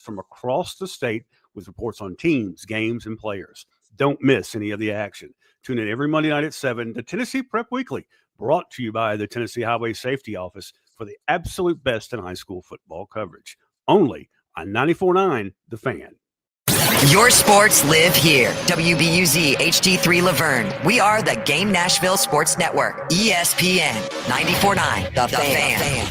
from across the state with reports on teams, games, and players. Don't miss any of the action. Tune in every Monday night at 7 to Tennessee Prep Weekly, brought to you by the Tennessee Highway Safety Office for the absolute best in high school football coverage. Only on 94.9 The Fan. Your sports live here. WBUZ HD3 Laverne. We are the Game Nashville Sports Network. ESPN 94.9 The Fan.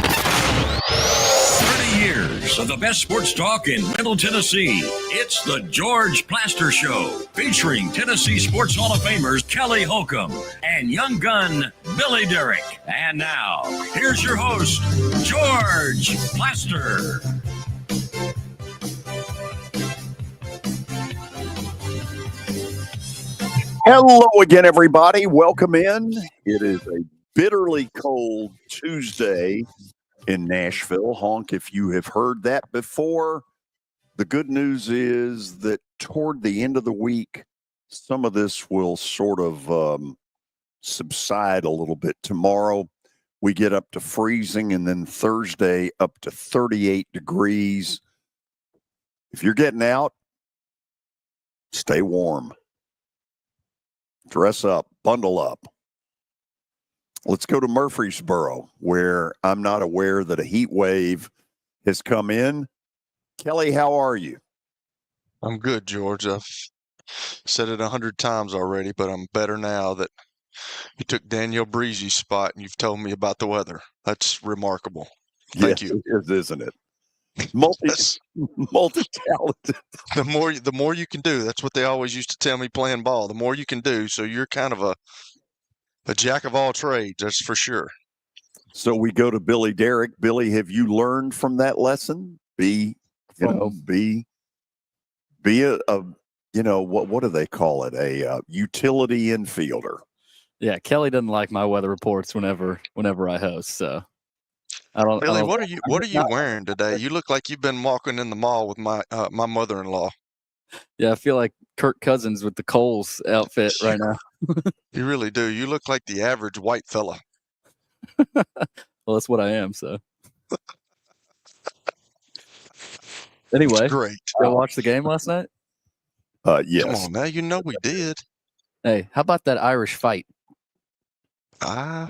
30 years of the best sports talk in Middle Tennessee. It's the George Plaster Show, featuring Tennessee Sports Hall of Famers Kelly Holcomb and young gun Billy Derrick. And now, here's your host, George Plaster. Hello again, everybody. Welcome in. It is a bitterly cold Tuesday in Nashville. Honk if you have heard that before. The good news is that toward the end of the week, some of this will sort of subside a little bit. Tomorrow, we get up to freezing, and then Thursday up to 38 degrees. If you're getting out, stay warm. Dress up, bundle up. Let's go to Murfreesboro, where I'm not aware that a heat wave has come in. Kelly, how are you? I'm good, George. I've said it 100 times already, but I'm better now that you took Danielle Breezy's spot and you've told me about the weather. That's remarkable. Thank you. It is, isn't it? Multi-talented. The more you can do. That's what they always used to tell me playing ball. The more you can do. So you're kind of a jack of all trades, that's for sure. So we go to Billy Derrick. Billy, have you learned from that lesson? Be a what do they call it? A utility infielder. Yeah, Kelly doesn't like my weather reports whenever I host. So Billy, what are you wearing today? You look like you've been walking in the mall with my mother-in-law. Yeah, I feel like Kirk Cousins with the Coles outfit right now. You really do. You look like the average white fella. Well, that's what I am. So anyway, great. Did you watch the game last night? Yes. Come on, now. You know we did. Hey, how about that Irish fight? I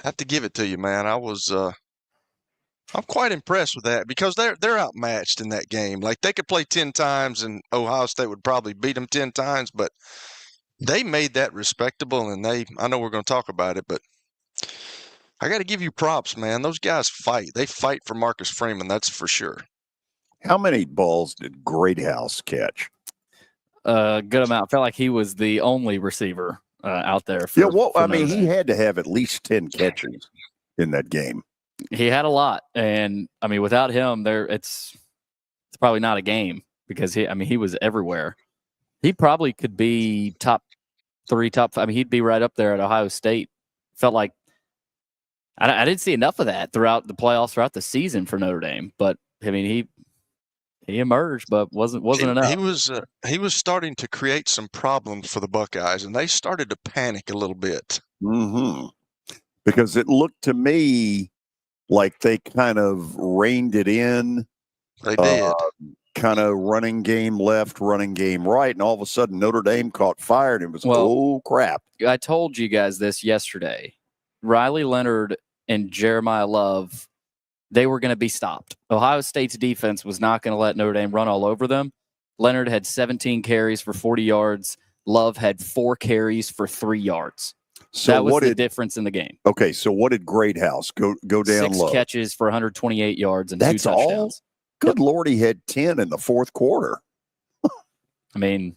have to give it to you, man. I'm quite impressed with that because they're outmatched in that game. Like, they could play 10 times and Ohio State would probably beat them 10 times, but they made that respectable, and I know we're going to talk about it, but I got to give you props, man. Those guys fight. They fight for Marcus Freeman, that's for sure. How many balls did Greathouse catch? Good amount. I felt like he was the only receiver out there. He had to have at least 10 catches in that game. He had a lot, and I mean, without him, it's probably not a game because he was everywhere. He probably could be top 3, top 5. I mean, he'd be right up there at Ohio State. Felt like I didn't see enough of that throughout the playoffs, throughout the season for Notre Dame. But I mean, he emerged, but wasn't enough. He was starting to create some problems for the Buckeyes, and they started to panic a little bit. Mm-hmm. Because it looked to me like they kind of reined it in. They did. Kind of running game left, running game right, and all of a sudden Notre Dame caught fire, and it was, oh, crap. I told you guys this yesterday. Riley Leonard and Jeremiah Love, they were going to be stopped. Ohio State's defense was not going to let Notre Dame run all over them. Leonard had 17 carries for 40 yards. Love had 4 carries for 3 yards. So that was the difference in the game. Okay, so what did Greathouse go down 6 low? 6 catches for 128 yards and 2 touchdowns. All? Good Lord, he had 10 in the fourth quarter. I mean,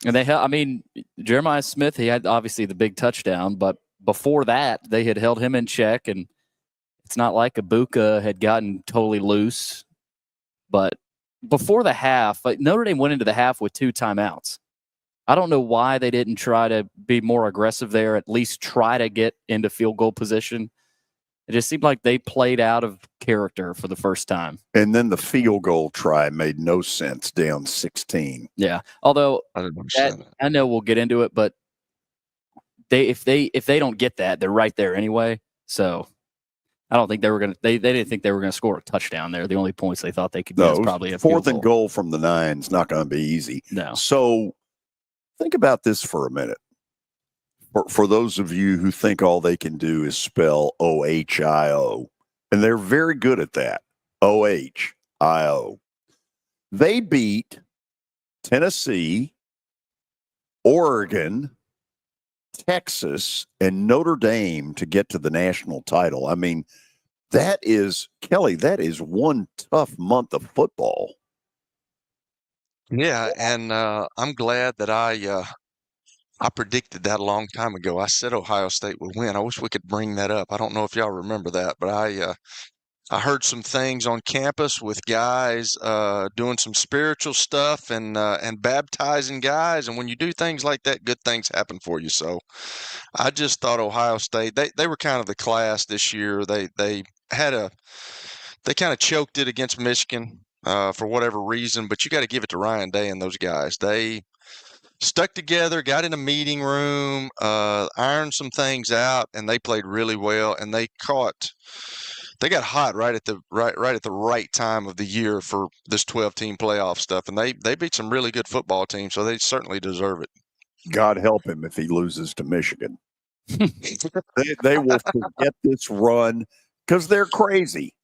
and Jeremiah Smith, he had obviously the big touchdown, but before that, they had held him in check, and it's not like Ibuka had gotten totally loose. But before the half, Notre Dame went into the half with 2 timeouts. I don't know why they didn't try to be more aggressive there, at least try to get into field goal position. It just seemed like they played out of character for the first time. And then the field goal try made no sense, down 16. Yeah, although I know we'll get into it, but if they don't get that, they're right there anyway. So I don't think they were going to. They didn't think they were going to score a touchdown there. The only points they thought they could get was probably a fourth field and goal. goal from the 9 is not going to be easy. No. So think about this for a minute. For those of you who think all they can do is spell OHIO, and they're very good at that, OHIO. They beat Tennessee, Oregon, Texas, and Notre Dame to get to the national title. I mean, that is, Kelly, that is one tough month of football. Yeah, and I'm glad that I predicted that a long time ago. I said Ohio State would win. I wish we could bring that up. I don't know if y'all remember that, but I heard some things on campus with guys doing some spiritual stuff and baptizing guys. And when you do things like that, good things happen for you. So I just thought Ohio State, they were kind of the class this year. They kind of choked it against Michigan for whatever reason, but you got to give it to Ryan Day and those guys. They stuck together, got in a meeting room, ironed some things out, and they played really well. And they got hot right at the right time of the year for this 12-team playoff stuff. And they beat some really good football teams, so they certainly deserve it. God help him if he loses to Michigan. they will forget this run because they're crazy.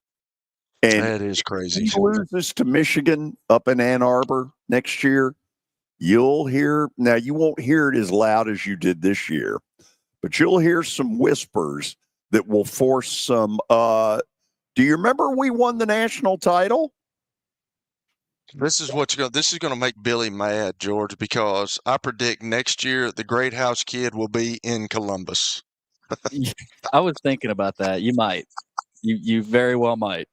And that is crazy. if he loses to Michigan up in Ann Arbor next year, you'll hear, now you won't hear it as loud as you did this year, but you'll hear some whispers that will force some, do you remember we won the national title? This is going to make Billy mad, George, because I predict next year the Great House Kid will be in Columbus. I was thinking about that. You might. You very well might.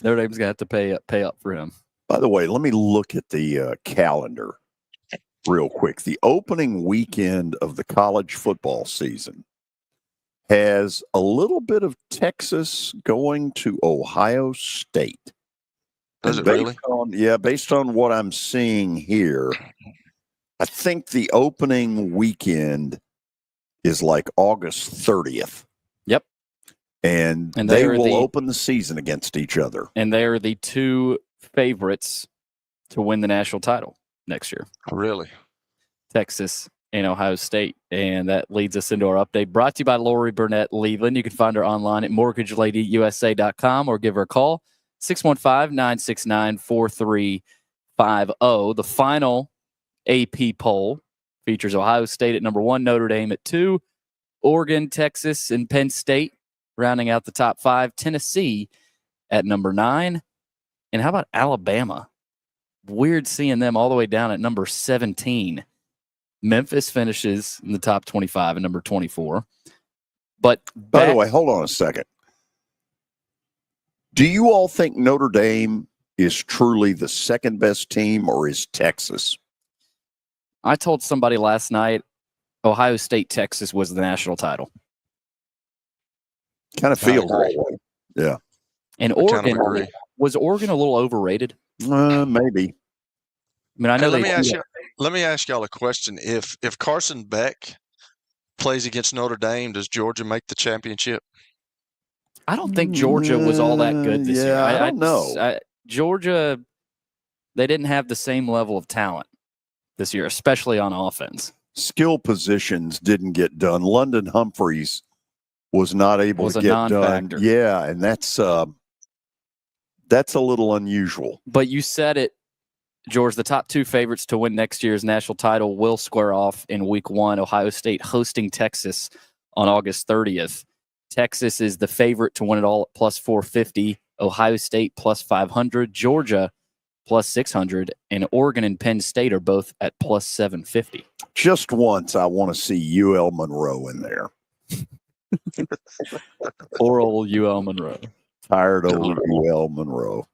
Notre Dame's going to have to pay up for him. By the way, let me look at the calendar real quick. The opening weekend of the college football season has a little bit of Texas going to Ohio State. Does it really? Based on what I'm seeing here, I think the opening weekend is like August 30th. Yep. And they will open the season against each other. And they are the two favorites to win the national title next year. Really? Texas and Ohio State. And that leads us into our update brought to you by Lori Burnett Leland. You can find her online at mortgageladyusa.com or give her a call, 615-969-4350. The final AP poll features Ohio State at number 1, Notre Dame at 2, Oregon, Texas, and Penn State rounding out the top 5, Tennessee at number 9. And how about Alabama? Weird seeing them all the way down at number 17. Memphis finishes in the top 25 at number 24. But by the way, hold on a second. Do you all think Notre Dame is truly the second best team, or is Texas? I told somebody last night Ohio State, Texas was the national title. Kind of feels that way. Yeah. And Oregon, was Oregon a little overrated? Maybe. I mean, I know. Let me ask y'all a question. If Carson Beck plays against Notre Dame, does Georgia make the championship? I don't think Georgia was all that good this year. I don't know. Georgia, they didn't have the same level of talent this year, especially on offense. Skill positions didn't get done. London Humphreys was not able to get done. Yeah, and that's a little unusual. But you said it, George, the top 2 favorites to win next year's national title will square off in week 1. Ohio State hosting Texas on August 30th. Texas is the favorite to win it all at plus 450. Ohio State plus 500. Georgia plus 600. And Oregon and Penn State are both at plus 750. Just once, I want to see UL Monroe in there. Poor old UL Monroe. Tired old UL Monroe.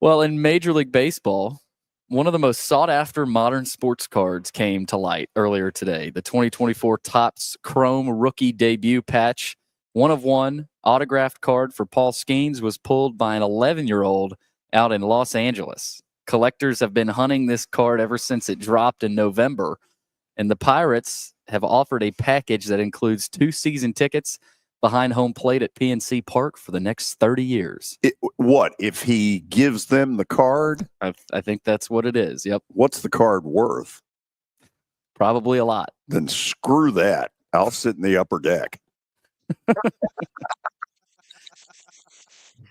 Well, in Major League Baseball, one of the most sought-after modern sports cards came to light earlier today. The 2024 Topps Chrome Rookie Debut Patch, 1-of-1 autographed card for Paul Skeens, was pulled by an 11-year-old out in Los Angeles. Collectors have been hunting this card ever since it dropped in November, and the Pirates have offered a package that includes 2 season tickets, behind home plate at PNC Park for the next 30 years. What if he gives them the card? I think that's what it is. Yep. What's the card worth? Probably a lot. Then screw that. I'll sit in the upper deck.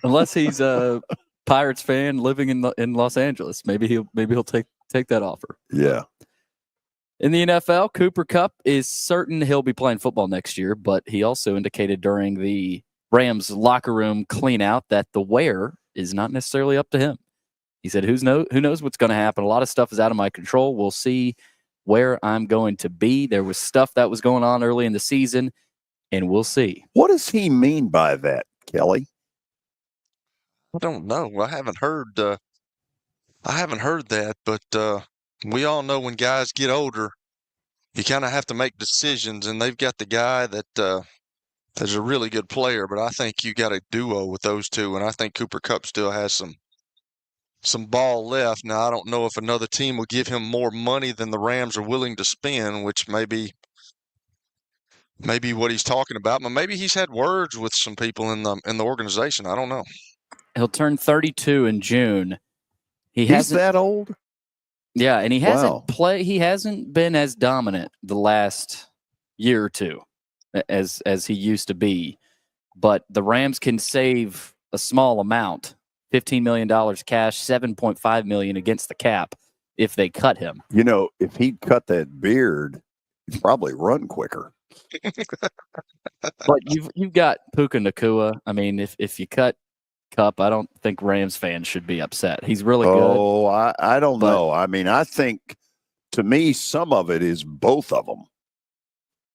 Unless he's a Pirates fan living in Los Angeles, maybe he'll take that offer. Yeah. In the NFL, Cooper Kupp is certain he'll be playing football next year, but he also indicated during the Rams locker room clean out that the where is not necessarily up to him. He said, who knows what's going to happen? A lot of stuff is out of my control. We'll see where I'm going to be. There was stuff that was going on early in the season, and we'll see. What does he mean by that, Kelly? I don't know. I haven't heard that, but we all know when guys get older, you kind of have to make decisions, and they've got the guy that is a really good player, but I think you got a duo with those two, and I think Cooper Kupp still has some ball left. Now, I don't know if another team will give him more money than the Rams are willing to spend, which may be what he's talking about, but maybe he's had words with some people in the organization. I don't know. He'll turn 32 in June. He's that old? Yeah, and he hasn't been as dominant the last year or two as he used to be. But the Rams can save a small amount, $15 million cash, $7.5 million against the cap if they cut him. You know, if he'd cut that beard, he'd probably run quicker. But you've got Puka Nacua. I mean, if you cut Kupp, I don't think Rams fans should be upset. He's really good. Oh, I don't know. I mean, I think, to me, some of it is both of them.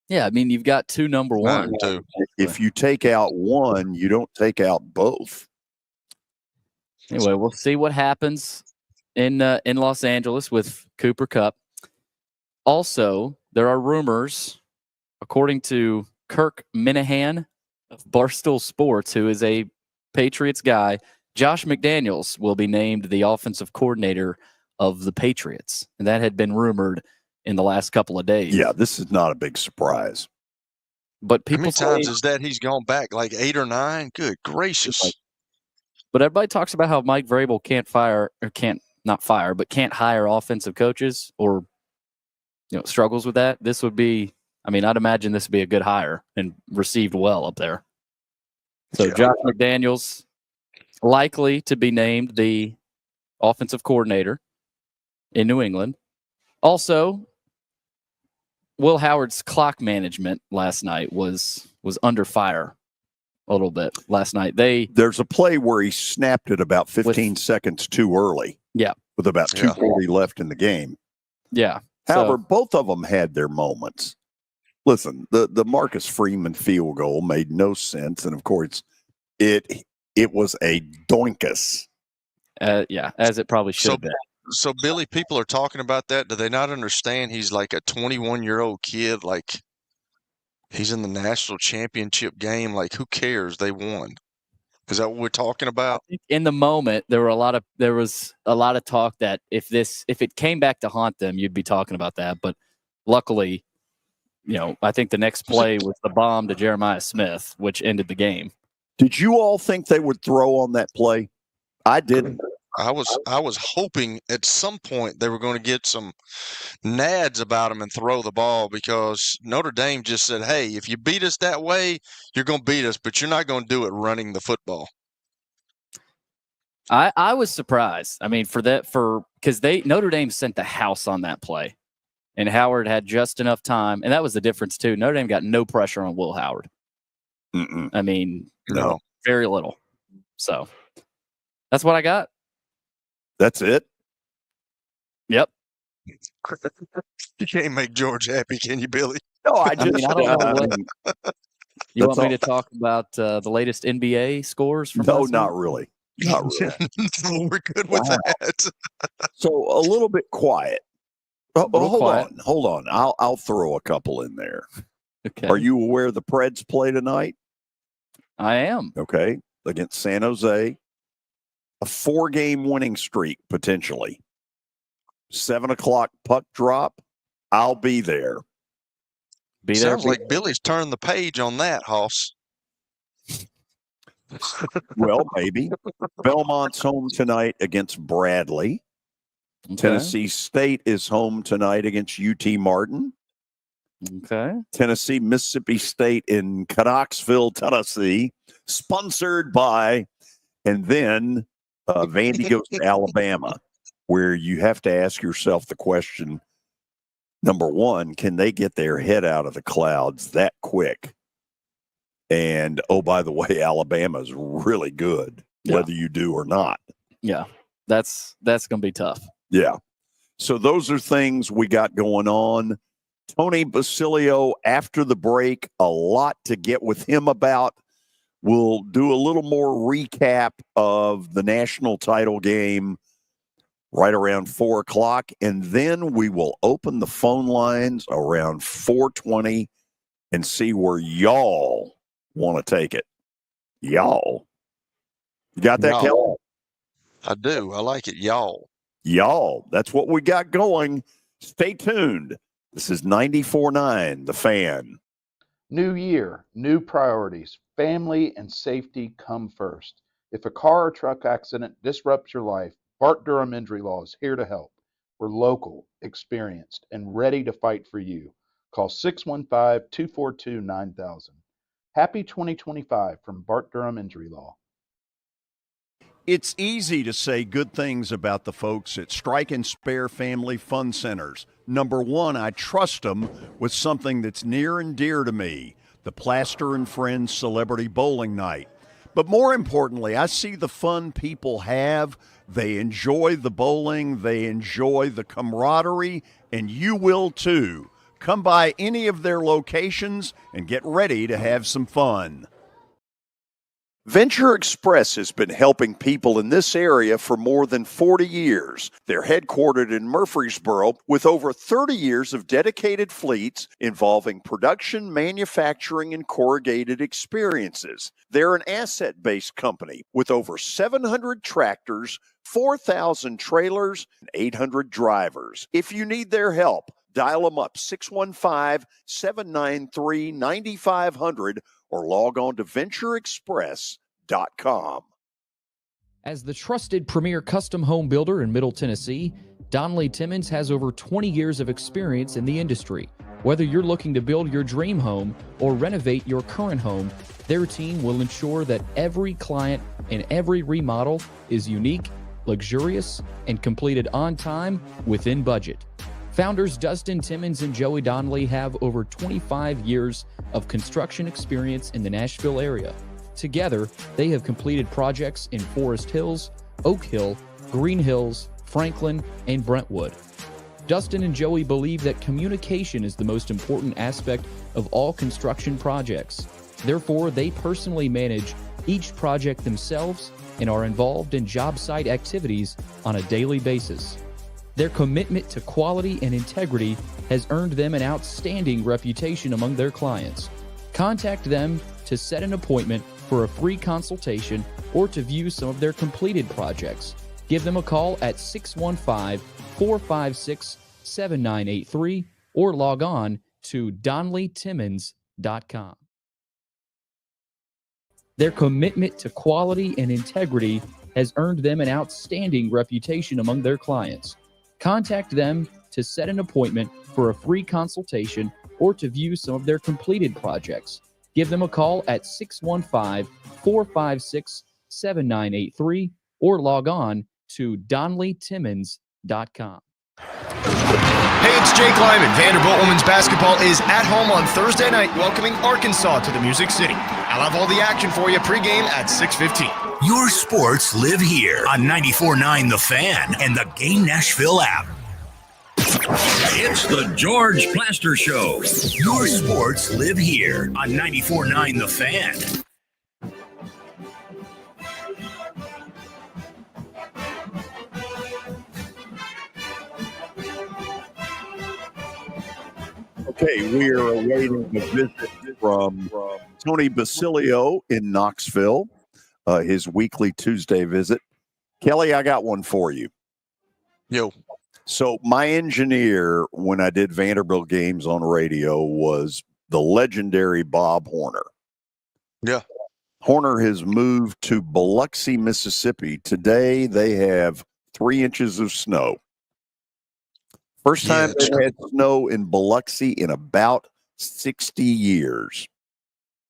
Yeah, I mean, you've got two number one. If you take out one, you don't take out both. Anyway, we'll see what happens in Los Angeles with Cooper Kupp. Also, there are rumors, according to Kirk Minahan of Barstool Sports, who is a Patriots guy, Josh McDaniels will be named the offensive coordinator of the Patriots. And that had been rumored in the last couple of days. Yeah, this is not a big surprise. But people how many times is that he's gone back? Like 8 or 9? Good gracious. But everybody talks about how Mike Vrabel can't hire offensive coaches, or struggles with that. This would be, I'd imagine this would be a good hire and received well up there. So Josh McDaniels likely to be named the offensive coordinator in New England. Also, Will Howard's clock management last night was under fire a little bit last night. There's a play where he snapped it about 15 seconds too early. Yeah. With about 2:40 left in the game. Yeah. However, both of them had their moments. Listen, the Marcus Freeman field goal made no sense, and of course, it was a doinkus. As it probably should have been. So, Billy, people are talking about that. Do they not understand he's like a 21-year-old kid? Like, he's in the national championship game. Like, who cares? They won. Is that what we're talking about? In the moment, there was a lot of talk that if it came back to haunt them, you'd be talking about that. But luckily, I think the next play was the bomb to Jeremiah Smith, which ended the game. Did you all think they would throw on that play? I didn't. I was hoping at some point they were going to get some nads about them and throw the ball, because Notre Dame just said, hey, if you beat us that way, you're going to beat us, but you're not going to do it running the football. I was surprised. Because Notre Dame sent the house on that play, and Howard had just enough time, and that was the difference too. Notre Dame got no pressure on Will Howard. No, very little. So that's what I got. That's it? Yep. You can't make George happy, can you, Billy? No, I just. I don't know you want me to talk about the latest NBA scores from No, last not week? really. Not really. No, we're good with that. So a little bit quiet. Quiet. Hold on. I'll throw a couple in there. Okay. Are you aware the Preds play tonight? I am. Okay. Against San Jose. A 4-game winning streak, potentially. 7:00 puck drop. I'll be there. Be there. Sounds like Billy's turned the page on that, Hoss. Well, maybe. Belmont's home tonight against Bradley. Okay. Tennessee State is home tonight against UT Martin. Okay. Tennessee, Mississippi State in Knoxville, Tennessee, sponsored by, and then Vandy goes to Alabama, where you have to ask yourself the question, number one, can they get their head out of the clouds that quick? And, oh, by the way, Alabama's really good, whether you do or not. Yeah, that's going to be tough. Yeah. So those are things we got going on. Tony Basilio, after the break, a lot to get with him about. We'll do a little more recap of the national title game right around 4 o'clock, and then we will open the phone lines around 4:20 and see where y'all want to take it. Y'all. You got that, Kelly? I do. I like it, y'all. Y'all. That's what we got going. Stay tuned. This is 94.9 The Fan. New year, new priorities. Family and safety come first. If a car or truck accident disrupts your life, Bart Durham Injury Law is here to help. We're local, experienced, and ready to fight for you. Call 615-242-9000. Happy 2025 from Bart Durham Injury Law. It's easy to say good things about the folks at Strike and Spare Family Fun Centers. Number one, I trust them with something that's near and dear to me, the Plaster and Friends Celebrity Bowling Night. But more importantly, I see the fun people have. They enjoy the bowling, they enjoy the camaraderie, and you will too. Come by any of their locations and get ready to have some fun. Venture Express has been helping people in this area for more than 40 years. They're headquartered in Murfreesboro with over 30 years of dedicated fleets involving production, manufacturing, and corrugated experiences. They're an asset-based company with over 700 tractors, 4,000 trailers, and 800 drivers. If you need their help, dial them up 615-793-9500 or log on to ventureexpress.com. As the trusted premier custom home builder in Middle Tennessee, Donnelly Timmons has over 20 years of experience in the industry. Whether you're looking to build your dream home or renovate your current home, their team will ensure that every client and every remodel is unique, luxurious, and completed on time within budget. Founders Dustin Timmons and Joey Donnelly have over 25 years of construction experience in the Nashville area. Together, they have completed projects in Forest Hills, Oak Hill, Green Hills, Franklin, and Brentwood. Dustin and Joey believe that communication is the most important aspect of all construction projects. Therefore, they personally manage each project themselves and are involved in job site activities on a daily basis. Their commitment to quality and integrity has earned them an outstanding reputation among their clients. Contact them to set an appointment for a free consultation or to view some of their completed projects. Give them a call at 615-456-7983 or log on to DonnellyTimmons.com. Their commitment to quality and integrity has earned them an outstanding reputation among their clients. Contact them to set an appointment for a free consultation or to view some of their completed projects. Give them a call at 615-456-7983 or log on to DonnellyTimmons.com. Hey, it's Jake Lyman. Vanderbilt women's basketball is at home on Thursday night, welcoming Arkansas to the Music City. I'll have all the action for you pregame at 6:15. Your sports live here on 94.9 The Fan and the Game Nashville app. It's the George Plaster Show. Your sports live here on 94.9 The Fan. Okay, we are awaiting a visit from Tony Basilio in Knoxville, his weekly Tuesday visit. Kelly, I got one for you. Yo. So my engineer, when I did Vanderbilt games on radio, was the legendary Bob Horner. Yeah. Horner has moved to Biloxi, Mississippi. Today they have 3 inches of snow. First time Yeah, they've had snow in Biloxi in about 60 years.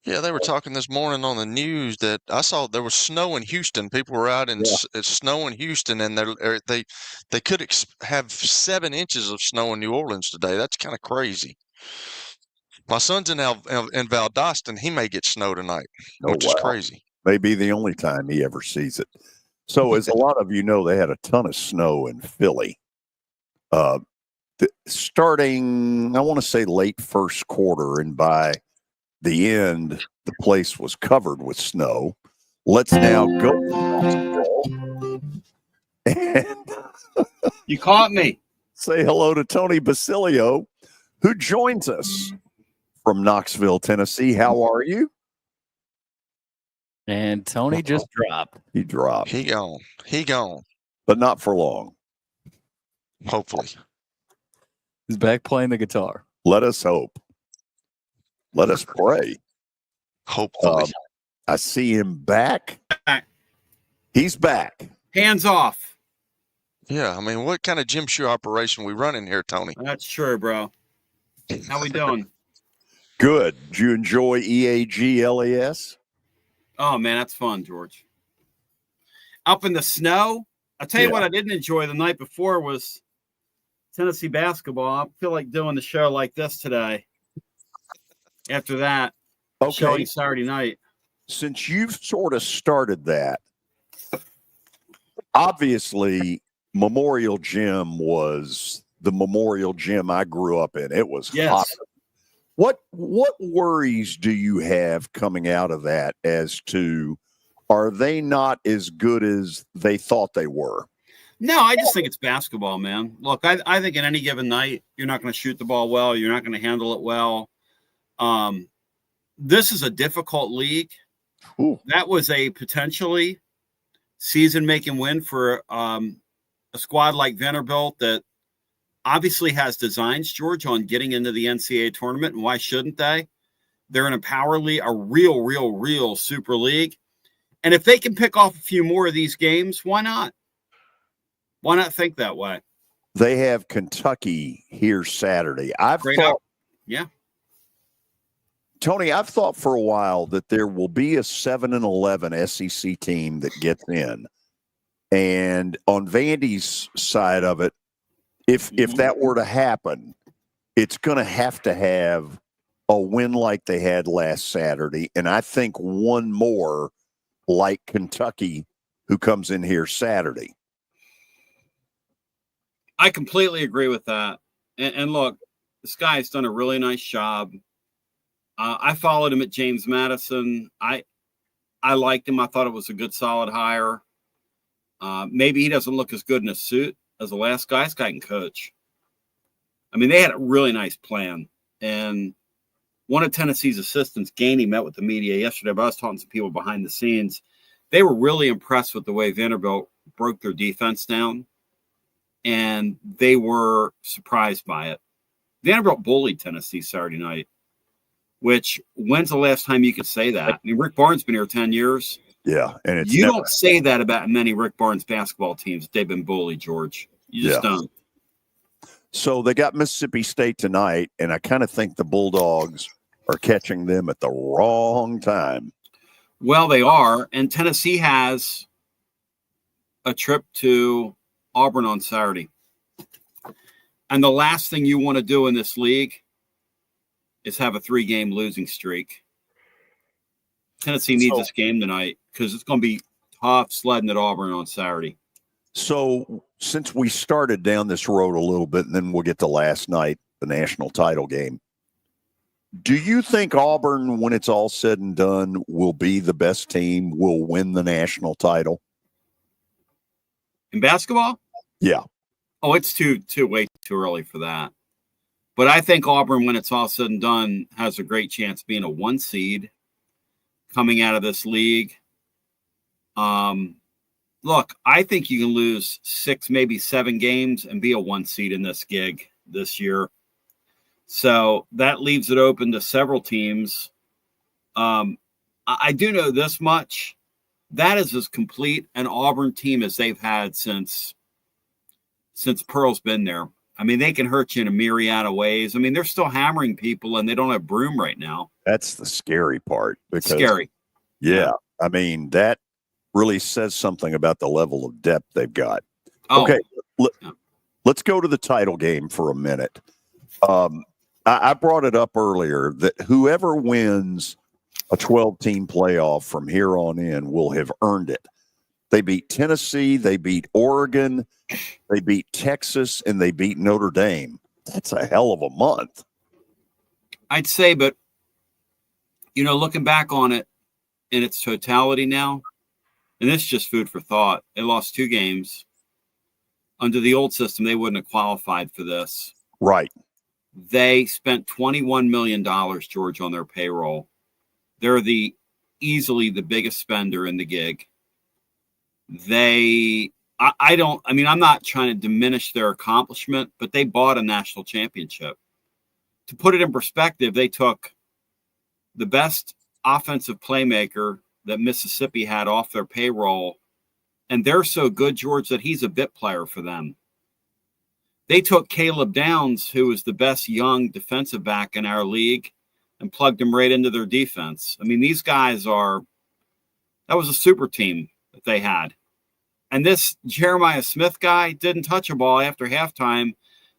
Yeah, they were talking this morning on the news that I saw there was snow in Houston. People were out in snow in Houston, and they could have 7 inches of snow in New Orleans today. That's kind of crazy. My son's in Valdosta, and he may get snow tonight, which is crazy. May be the only time he ever sees it. So, as a lot of you know, they had a ton of snow in Philly. Starting, I want to say late first quarter, and by the end, the place was covered with snow. Let's now go. And you caught me. Say hello to Tony Basilio, who joins us from Knoxville, Tennessee. How are you? And Tony just dropped. He dropped. He gone. But not for long. Hopefully. He's back playing the guitar. Let us hope. Let us pray. Hopefully. I see him back. He's back. Hands off. Yeah, I mean, what kind of gym shoe operation we running here, Tony? That's true, bro. How we doing? Good. Did you enjoy EAGLES? Oh, man, that's fun, George. Up in the snow. I'll tell you what I didn't enjoy the night before was Tennessee basketball. I feel like doing the show like this today. After that, showing Saturday night. Since you've sort of started that, obviously Memorial Gym was the Memorial Gym I grew up in. It was hot. What worries do you have coming out of that as to, are they not as good as they thought they were? No, I just think it's basketball, man. Look, I think in any given night, you're not going to shoot the ball well. You're not going to handle it well. This is a difficult league. Ooh. That was a potentially season-making win for a squad like Vanderbilt that obviously has designs, George, on getting into the NCAA tournament, and why shouldn't they? They're in a power league, a real super league. And if they can pick off a few more of these games, why not? Why not think that way? They have Kentucky here Saturday. Tony, I've thought for a while that there will be a 7-11 SEC team that gets in. And on Vandy's side of it, if that were to happen, it's going to have a win like they had last Saturday. And I think one more like Kentucky who comes in here Saturday. I completely agree with that. And look, this guy's done a really nice job. I followed him at James Madison. I liked him. I thought it was a good, solid hire. Maybe he doesn't look as good in a suit as the last guy. This guy can coach. I mean, they had a really nice plan. And one of Tennessee's assistants, Gainey, met with the media yesterday, but I was talking to some people behind the scenes. They were really impressed with the way Vanderbilt broke their defense down, and they were surprised by it. Vanderbilt bullied Tennessee Saturday night, which, when's the last time you could say that? I mean, Rick Barnes been here 10 years. Yeah, and you don't say that about many Rick Barnes basketball teams. They've been bullied, George. You just don't. So they got Mississippi State tonight, and I kind of think the Bulldogs are catching them at the wrong time. Well, they are, and Tennessee has a trip to Auburn on Saturday. And the last thing you want to do in this league is have a 3-game losing streak. Tennessee needs this game tonight because it's going to be tough sledding at Auburn on Saturday. So since we started down this road a little bit, and then we'll get to last night, the national title game, do you think Auburn, when it's all said and done, will be the best team, will win the national title? In basketball? Yeah. Oh, it's way too early for that. But I think Auburn, when it's all said and done, has a great chance of being a 1 seed coming out of this league. Look, I think you can lose 6, maybe 7 games and be a 1 seed in this gig this year. So that leaves it open to several teams. I do know this much. That is as complete an Auburn team as they've had since Pearl's been there. I mean, they can hurt you in a myriad of ways. I mean, they're still hammering people, and they don't have Broom right now. That's the scary part. Because, scary. Yeah. I mean, that really says something about the level of depth they've got. Oh. Okay. Let's go to the title game for a minute. I brought it up earlier that whoever wins a 12-team playoff from here on in will have earned it. They beat Tennessee, they beat Oregon, they beat Texas, and they beat Notre Dame. That's a hell of a month. I'd say, but, looking back on it in its totality now, and this is just food for thought, they lost 2 games. Under the old system, they wouldn't have qualified for this. Right. They spent $21 million, George, on their payroll. They're easily the biggest spender in the gig. I'm not trying to diminish their accomplishment, but they bought a national championship. To put it in perspective, they took the best offensive playmaker that Mississippi had off their payroll, and they're so good, George, that he's a bit player for them. They took Caleb Downs, who was the best young defensive back in our league, and plugged him right into their defense. I mean, these guys that was a super team that they had. And this Jeremiah Smith guy didn't touch a ball after halftime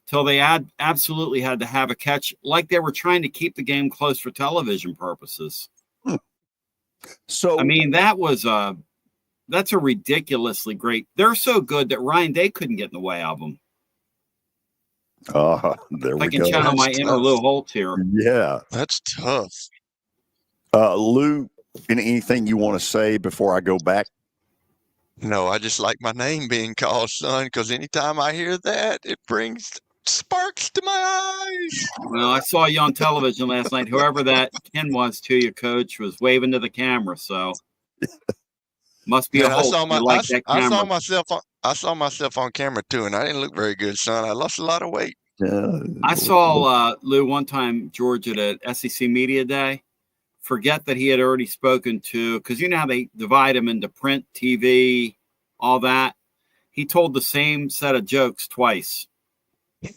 till they absolutely had to have a catch, like they were trying to keep the game close for television purposes. So, I mean, that's a ridiculously great. They're so good that Ryan Day couldn't get in the way of them. There we go. I can channel my inner Lou Holtz here. Yeah. That's tough. Lou, anything you want to say before I go back? No, I just like my name being called, son, because anytime I hear that, it brings sparks to my eyes. Well, I saw you on television last night. Whoever that Ken was to you, Coach, was waving to the camera. So must be a Holt. I saw myself on camera too, and I didn't look very good, son. I lost a lot of weight. I saw Lou one time, George, at a SEC Media Day. Forget that he had already spoken to, because you know how they divide him into print, TV, all that. He told the same set of jokes twice. Not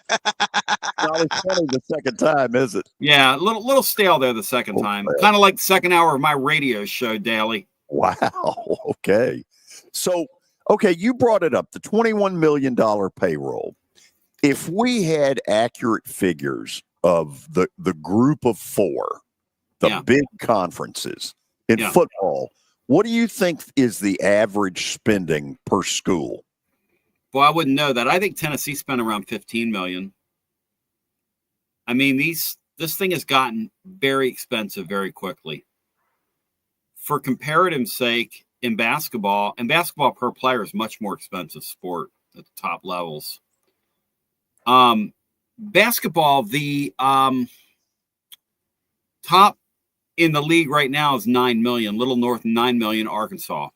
as funny the second time, is it? Yeah, a little stale there the second time. Kind of like the second hour of my radio show daily. Wow. Okay. So, you brought it up, the $21 million payroll. If we had accurate figures of the group of 4, big conferences in football, what do you think is the average spending per school? Well, I wouldn't know that. I think Tennessee spent around $15 million. I mean, this thing has gotten very expensive very quickly. For comparative sake, in basketball per player is much more expensive sport at the top levels. Basketball, the top in the league right now is $9 million, little north of $9 million, Arkansas.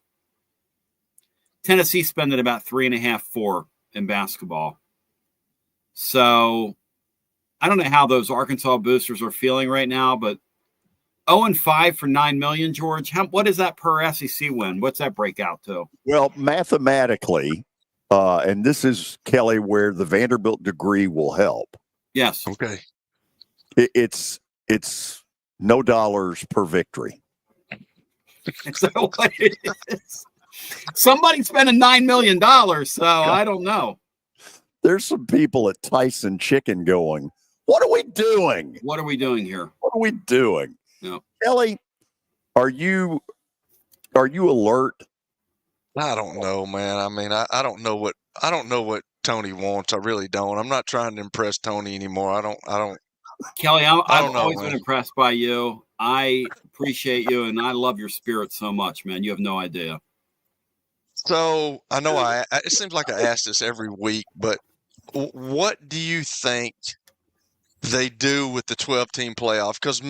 Tennessee spending about 3.5, 4 in basketball. So I don't know how those Arkansas boosters are feeling right now, but 0-5 for $9 million, George. What is that per SEC win? What's that break out to? Well, mathematically, and this is, Kelly, where the Vanderbilt degree will help. Yes. Okay. It's no dollars per victory. Is that what it is? Somebody's spending $9 million, so I don't know. There's some people at Tyson Chicken going, what are we doing? What are we doing here? What are we doing? No. Kelly, are you alert? I don't know, man. I mean, I don't know what Tony wants. I really don't. I'm not trying to impress Tony anymore. I don't. Kelly, I've always man. been impressed by you. I appreciate you, and I love your spirit so much, man. You have no idea. So I know it seems like I ask this every week, but what do you think they do with the 12-team playoff? Because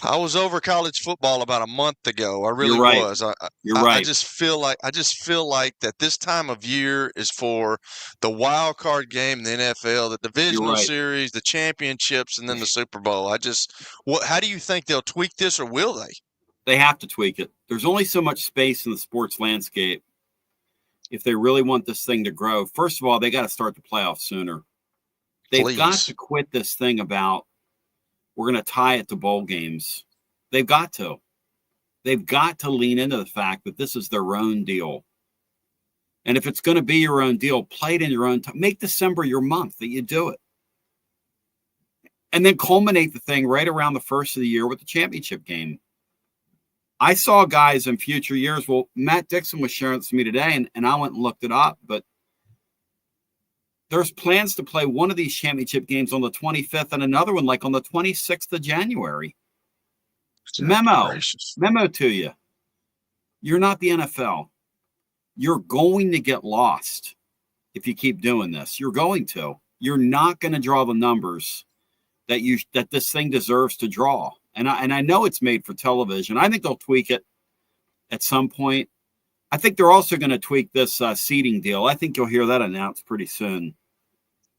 I was over college football about a month ago. I really You're right. was. You're I right. just feel like that this time of year is for the wild card game in the NFL, the divisional right. series, the championships, and then the Super Bowl. How do you think they'll tweak this, or will they? They have to tweak it. There's only so much space in the sports landscape if they really want this thing to grow. First of all, they got to start the playoffs sooner. They've got to quit this thing about we're going to tie it to bowl games. They've got to. They've got to lean into the fact that this is their own deal. And if it's going to be your own deal, play it in your own time. Make December your month that you do it. And then culminate the thing right around the first of the year with the championship game. I saw guys in future years. Well, Matt Dixon was sharing this with me today, and I went and looked it up. But there's plans to play one of these championship games on the 25th and another one like on the 26th of January. Memo to you. You're not the NFL. You're going to get lost if you keep doing this. You're going to. You're not going to draw the numbers that this thing deserves to draw. And I know it's made for television. I think they'll tweak it at some point. I think they're also going to tweak this seating deal. I think you'll hear that announced pretty soon.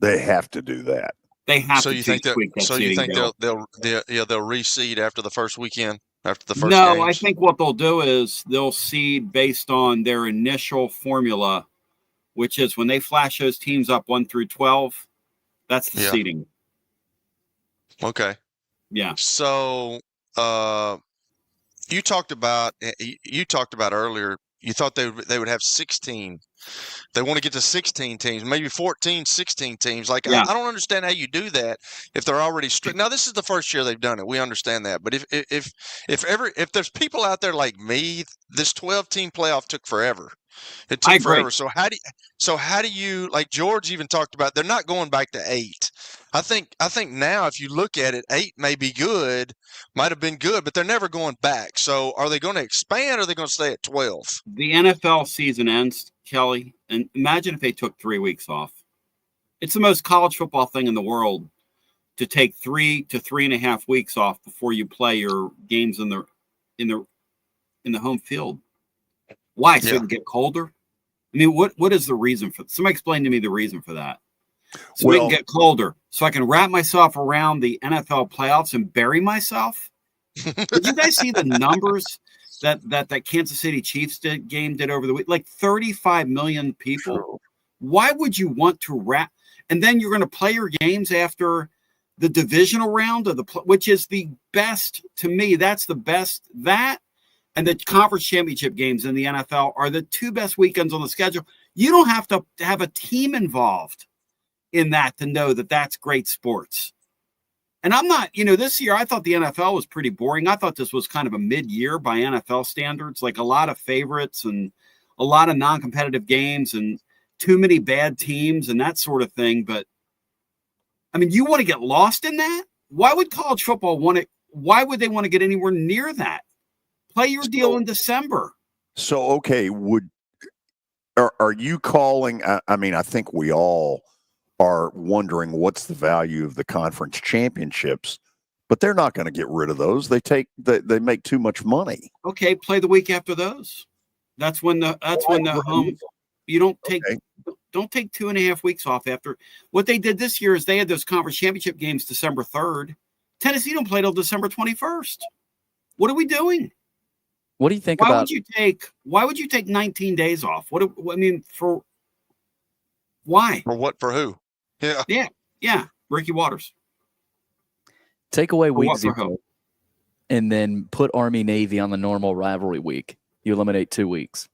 They have to do that. They have so to you think tweak that. So you think deal. they'll reseed after the first weekend, after the first No, games? I think what they'll do is they'll seed based on their initial formula, which is when they flash those teams up 1 through 12. That's the seeding. Okay. Yeah. So you talked about earlier, you thought they would have 16. They want to get to 16 teams, maybe 14, 16 teams. Like, I don't understand how you do that if they're already strict. Now, this is the first year they've done it. We understand that. But if there's people out there like me, this 12-team playoff took forever. It took forever. So how do you, like George even talked about, they're not going back to 8. I think now if you look at it, 8 may be good, might have been good, but they're never going back. So are they going to expand, or are they going to stay at 12? The NFL season ends, Kelly, and imagine if they took 3 weeks off. It's the most college football thing in the world to take 3 to 3.5 weeks off before you play your games in the home field. Why? So it can get colder? I mean, what is the reason for somebody explain to me the reason for that? So we can get colder, so I can wrap myself around the NFL playoffs and bury myself. Did you guys see the numbers that Kansas City Chiefs game did over the week? Like 35 million people. True. Why would you want to wrap? And then you're going to play your games after the divisional round of which is the best to me. That's the best. That and the conference championship games in the NFL are the 2 best weekends on the schedule. You don't have to have a team involved in that to know that that's great sports. And I'm not, this year I thought the NFL was pretty boring. I thought this was kind of a mid-year by NFL standards, like a lot of favorites and a lot of non-competitive games and too many bad teams and that sort of thing. But I mean, you want to get lost in that? Why would college football want it? Why would they want to get anywhere near that? Play your deal in December. So, okay, are you calling? I mean, I think we all are wondering what's the value of the conference championships, but they're not going to get rid of those. They make too much money. Okay, play the week after those. That's when the home. You don't take 2.5 weeks off after. What they did this year is they had those conference championship games December 3rd. Tennessee don't play till December 21st. What are we doing? What do you think Why would you take 19 days off? Why? For what? For who? Yeah. Ricky Waters. Take away week 0 and then put Army Navy on the normal rivalry week. You eliminate 2 weeks.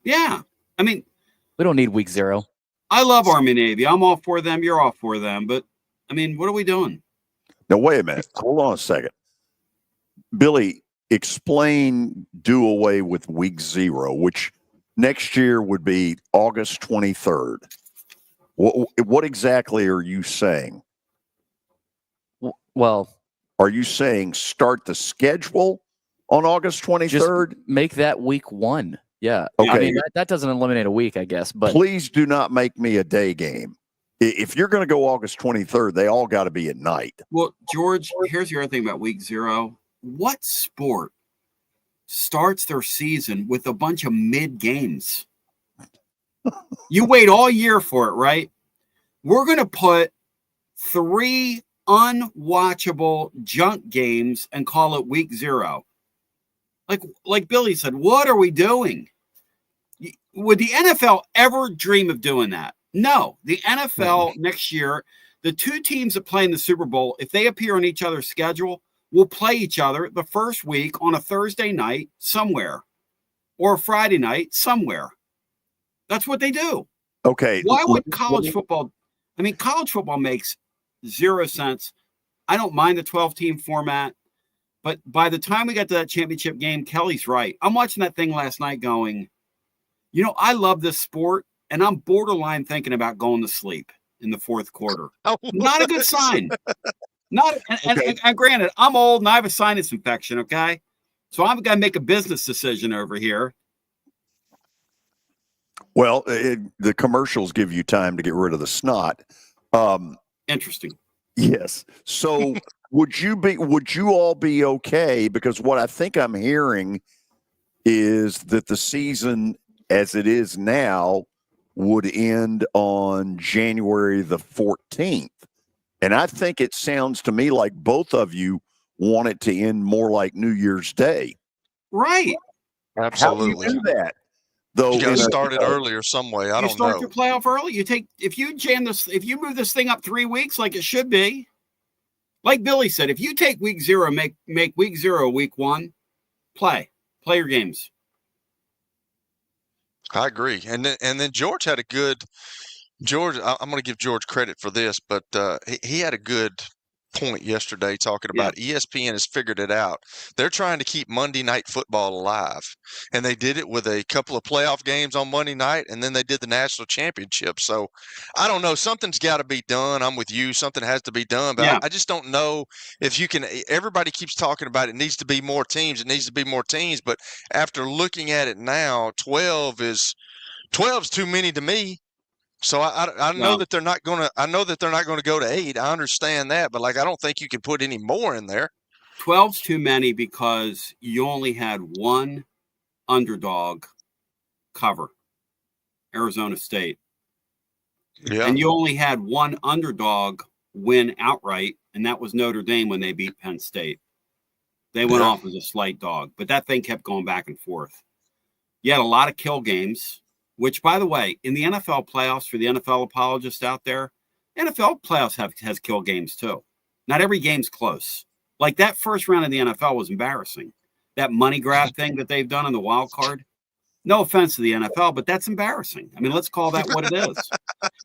Yeah. I mean, we don't need week 0. I love Army Navy. I'm all for them. You're all for them. But I mean, what are we doing? Now, wait a minute. Hold on a second. Billy, explain do away with week 0, which next year would be August 23rd. What exactly are you saying? Well, are you saying start the schedule on August 23rd? Just make that week 1. Yeah. Okay. I mean, that doesn't eliminate a week, I guess. But please do not make me a day game. If you're going to go August 23rd, they all got to be at night. Well, George, here's the other thing about week 0. what sport starts their season with a bunch of mid games? You wait all year for it, right? We're going to put 3 unwatchable junk games and call it week 0. Like Billy said, what are we doing? Would the NFL ever dream of doing that? No. The NFL next year, the 2 teams that play in the Super Bowl, if they appear on each other's schedule, will play each other the first week on a Thursday night somewhere or a Friday night somewhere. That's what they do. Okay. Why would college football? I mean, college football makes 0 sense. I don't mind the 12-team format, but by the time we got to that championship game, Kelly's right. I'm watching that thing last night going, I love this sport, and I'm borderline thinking about going to sleep in the fourth quarter. Not a good sign. And granted, I'm old and I have a sinus infection, okay? So I'm going to make a business decision over here. Well, the commercials give you time to get rid of the snot. Interesting. Yes. So would you all be okay? Because what I think I'm hearing is that the season as it is now would end on January the 14th. And I think it sounds to me like both of you want it to end more like New Year's Day. Right. Absolutely. How do you do that? Though You got to start it earlier some way. I don't know. You start your playoff early. If you move this thing up 3 weeks like it should be, like Billy said, if you take week 0, make week 0 week 1, play your games. I agree. And then George had a good George. I'm going to give George credit for this, but he had a good point yesterday talking about ESPN has figured it out. They're trying to keep Monday Night Football alive, and they did it with a couple of playoff games on Monday night, and then they did the national championship. So I don't know. Something's got to be done. I'm with you. Something has to be done, but I just don't know if you can. Everybody keeps talking about it needs to be more teams. It needs to be more teams, but after looking at it now, 12's too many to me. So I know that they're not going to. I know that they're not going to go to 8. I understand that, but I don't think you can put any more in there. 12's too many because you only had one underdog cover, Arizona State, and you only had one underdog win outright, and that was Notre Dame when they beat Penn State. They went off as a slight dog, but that thing kept going back and forth. You had a lot of kill games. Which, by the way, in the NFL playoffs, for the NFL apologists out there, NFL playoffs has kill games too. Not every game's close. Like that first round of the NFL was embarrassing. That money grab thing that they've done on the wild card. No offense to the NFL, but that's embarrassing. I mean, let's call that what it is.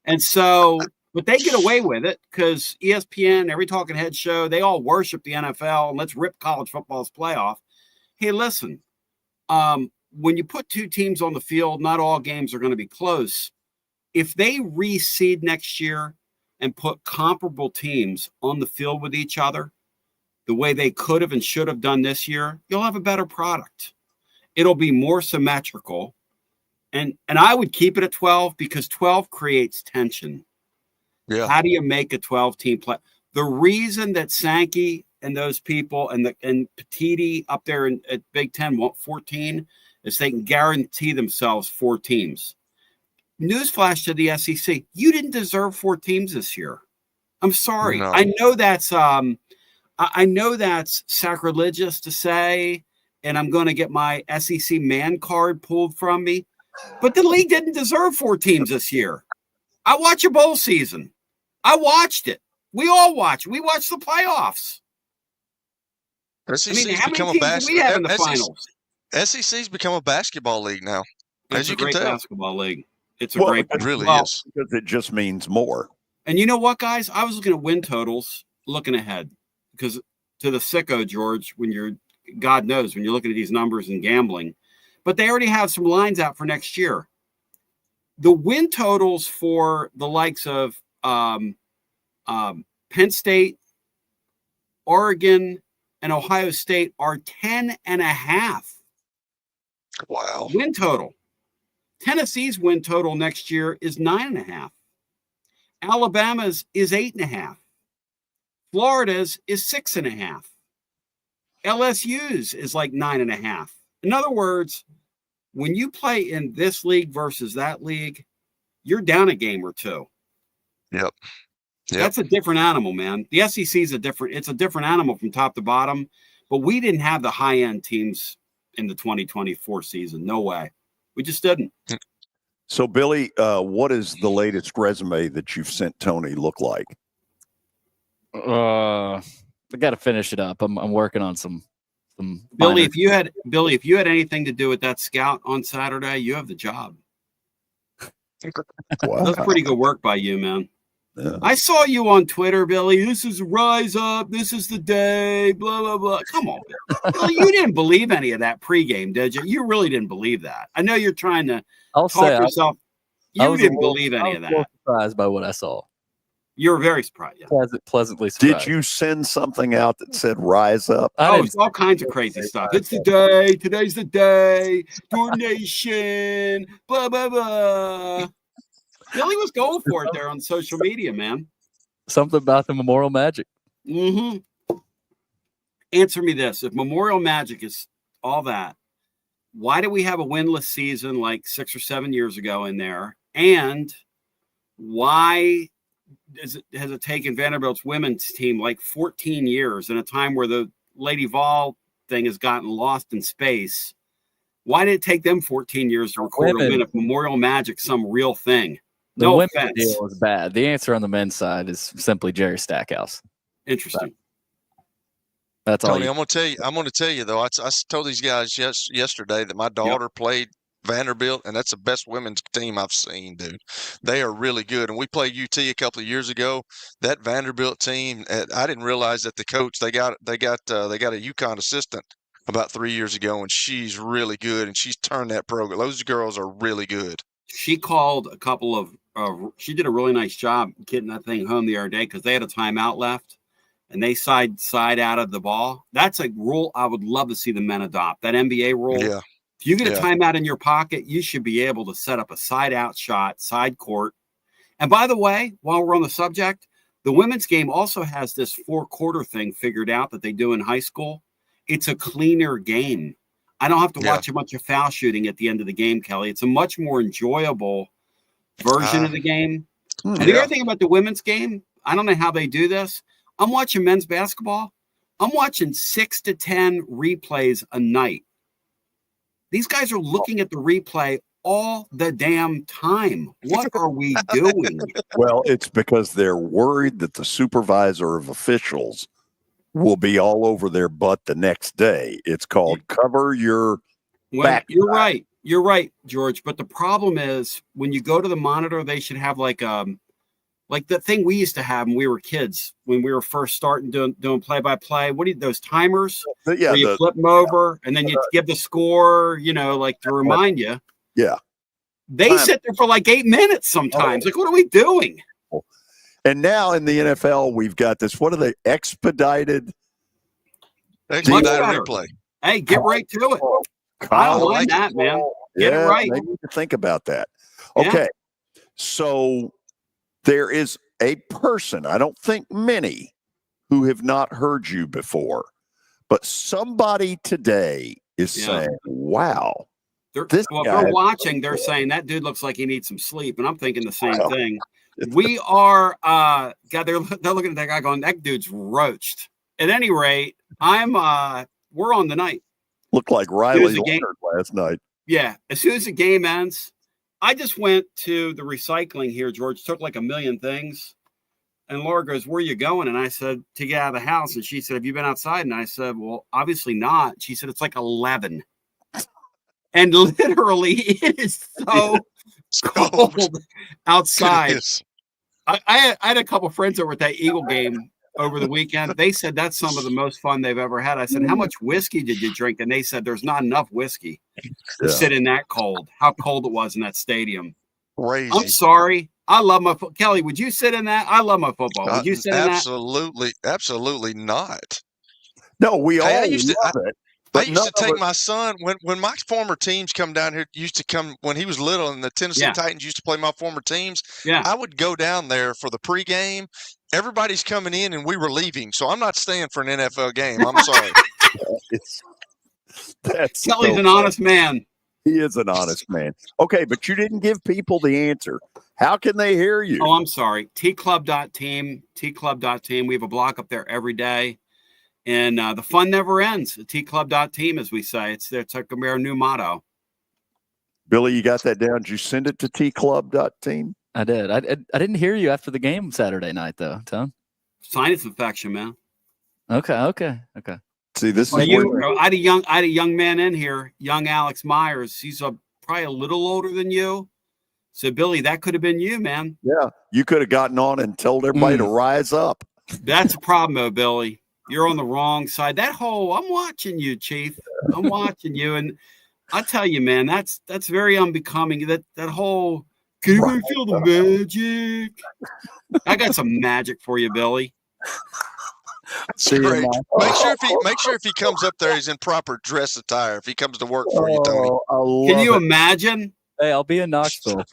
And so, but they get away with it because ESPN, every talking head show, they all worship the NFL and let's rip college football's playoff. Hey, listen, when you put 2 teams on the field, not all games are going to be close. If they reseed next year and put comparable teams on the field with each other, the way they could have and should have done this year, you'll have a better product. It'll be more symmetrical. And I would keep it at 12 because 12 creates tension. Yeah. How do you make a 12-team play? The reason that Sankey and those people and Petiti up there at Big Ten want 14 is they can guarantee themselves 4 teams. Newsflash to the SEC: you didn't deserve 4 teams this year. I'm sorry. No. I know that's sacrilegious to say, and I'm going to get my SEC man card pulled from me. But the league didn't deserve 4 teams this year. I watch a bowl season. I watched it. We all watch. We watch the playoffs. SEC's how many teams do we have in the finals? SEC's become a basketball league now, as you can tell. Basketball league. It's a great. It really is because it just means more. And you know what, guys? I was looking at win totals, looking ahead, because to the sicko, George, God knows when you're looking at these numbers and gambling, but they already have some lines out for next year. The win totals for the likes of Penn State, Oregon, and Ohio State are 10.5. Wow. Win total. Tennessee's win total next year is 9.5. Alabama's is 8.5. Florida's is 6.5. LSU's is like 9.5. In other words, when you play in this league versus that league, you're down a game or two. Yep. That's a different animal, man. The SEC is it's a different animal from top to bottom, but we didn't have the high end teams in the 2024 season. No way. We just didn't. So, Billy, what is the latest resume that you've sent Tony look like? I got to finish it up. I'm working on some. Billy, if you had anything to do with that scout on Saturday, you have the job. Wow. That's pretty good work by you, man. Yeah. I saw you on Twitter, Billy. This is rise up. This is the day. Blah blah blah. Come on, Billy. You didn't believe any of that pregame, did you? You really didn't believe that. I know you're trying to talk yourself. You didn't believe any of that. I was surprised by what I saw. You were very surprised. Yeah. Pleasantly surprised. Did you send something out that said "Rise Up"? It's all kinds of crazy stuff. It's the day. Today's the day. Your nation. Blah blah blah. Billy was going for it there on social media, man. Something about the Memorial Magic. Mm-hmm. Answer me this. If Memorial Magic is all that, why do we have a winless season like 6 or 7 years ago in there? And why has it taken Vanderbilt's women's team like 14 years in a time where the Lady Vol thing has gotten lost in space? Why did it take them 14 years to record a win if Memorial Magic's some real thing? The women's deal was bad. The answer on the men's side is simply Jerry Stackhouse. Interesting. That's all. Tony, I'm gonna tell you though. I told these guys yesterday that my daughter played Vanderbilt, and that's the best women's team I've seen, dude. They are really good. And we played UT a couple of years ago. That Vanderbilt team, I didn't realize that the coach they got a UConn assistant about 3 years ago, and she's really good, and she's turned that program. Those girls are really good. She called a couple of. She did a really nice job getting that thing home the other day because they had a timeout left, and they side out of the ball. That's a rule I would love to see the men adopt. That NBA rule. Yeah. If you get a timeout in your pocket, you should be able to set up a side out shot, side court. And by the way, while we're on the subject, the women's game also has this 4-quarter thing figured out that they do in high school. It's a cleaner game. I don't have to watch a bunch of foul shooting at the end of the game, Kelly. It's a much more enjoyable version of the game. And the other thing about the women's game, I don't know how they do this. I'm watching men's basketball. I'm watching 6 to 10 replays a night. These guys are looking at the replay all the damn time. What are we doing? Well, it's because they're worried that the supervisor of officials will be all over their butt the next day. It's called cover your back. You're right. You're right, George. But the problem is when you go to the monitor, they should have like the thing we used to have when we were kids, when we were first starting doing play-by-play. What are those timers? Where you flip them over and then you give the score, like to remind you. Yeah. They sit there for like 8 minutes sometimes. Like, what are we doing? And now in the NFL, we've got this. What are they? Expedited replay. Hey, get right to it. I like that, man. Get it right. They need to think about that. Okay. So there is a person, I don't think many, who have not heard you before, but somebody today is saying, wow. If they're watching, they're saying that dude looks like he needs some sleep. And I'm thinking the same thing. We are, they're looking at that guy going, that dude's roached. At any rate, we're on the night. Looked like Riley Leonard last night. Yeah. As soon as the game ends, I just went to the recycling here, George. Took like a million things. And Laura goes, where are you going? And I said, to get out of the house. And she said, have you been outside? And I said, well, obviously not. She said, it's like 11. And literally, it is so cold outside. I had a couple friends over at that Eagle game over the weekend. They said that's some of the most fun they've ever had. I said, how much whiskey did you drink? And they said there's not enough whiskey to sit in that cold. How cold it was in that stadium. Crazy. I'm sorry. I love my Kelly, would you sit in that? I love my football. Would you sit in that? Absolutely not. No, we all love it. I used to take my son when my former teams come down here. Used to come when he was little, and the Tennessee Titans used to play my former teams. Yeah, I would go down there for the pregame, everybody's coming in and we were leaving, so I'm not staying for an NFL game. I'm sorry. That's Kelly's so an honest man. He is an honest man. Okay, but you didn't give people the answer. How can they hear you? Oh, I'm sorry. tclub.team, tclub.team. We have a block up there every day. And the fun never ends. tclub.team, as we say. It's like our new motto. Billy, you got that down? Did you send it to tclub.team? I did. I didn't hear you after the game Saturday night, though, Tom. Sinus infection, man. Okay. See, this Well, is I had a young man in here, young Alex Myers. He's probably a little older than you. So, Billy, that could have been you, man. Yeah, you could have gotten on and told everybody to rise up. That's a problem, though, Billy. You're on the wrong side. I'm watching you, Chief. I'm watching you, and I tell you, man, that's very unbecoming. That whole, can you really feel the magic? I got some magic for you, Billy. See, Great. Make sure if he comes up there, he's in proper dress attire. If he comes to work for you, Tony. Can you imagine? Hey, I'll be in Knoxville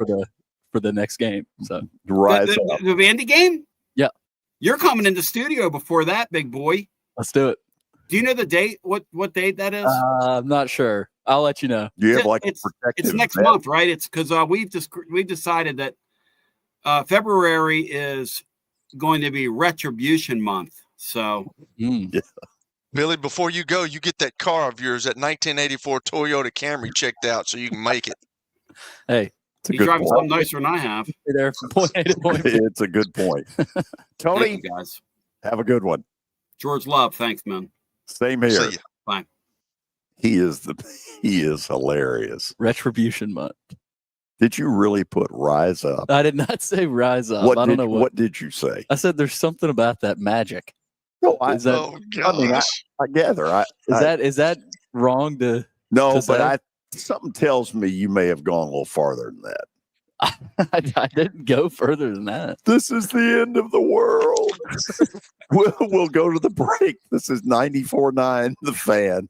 for the next game. So the Vandy game? Yeah. You're coming in the studio before that, big boy. Let's do it. Do you know the date? What date that is? I'm not sure. I'll let you know. Do you have it's next month, right? It's because we've decided that February is going to be Retribution Month. So, Billy, before you go, you get that car of yours, that 1984 Toyota Camry, checked out so you can make it. Hey, he's driving something nicer than I have. There from point A to point B. It's a good point. Tony, Thank you guys. Have a good one. George Love, thanks, man. Same here. See ya. Bye. He is hilarious. Retribution Month. Did you really put rise up? I did not say rise up. I don't know what did you say? I said there's something about that magic. No, I gather. Is that wrong to? No, to but something tells me you may have gone a little farther than that. I didn't go further than that. This is the end of the world. We'll go to the break. This is 94.9 The Fan.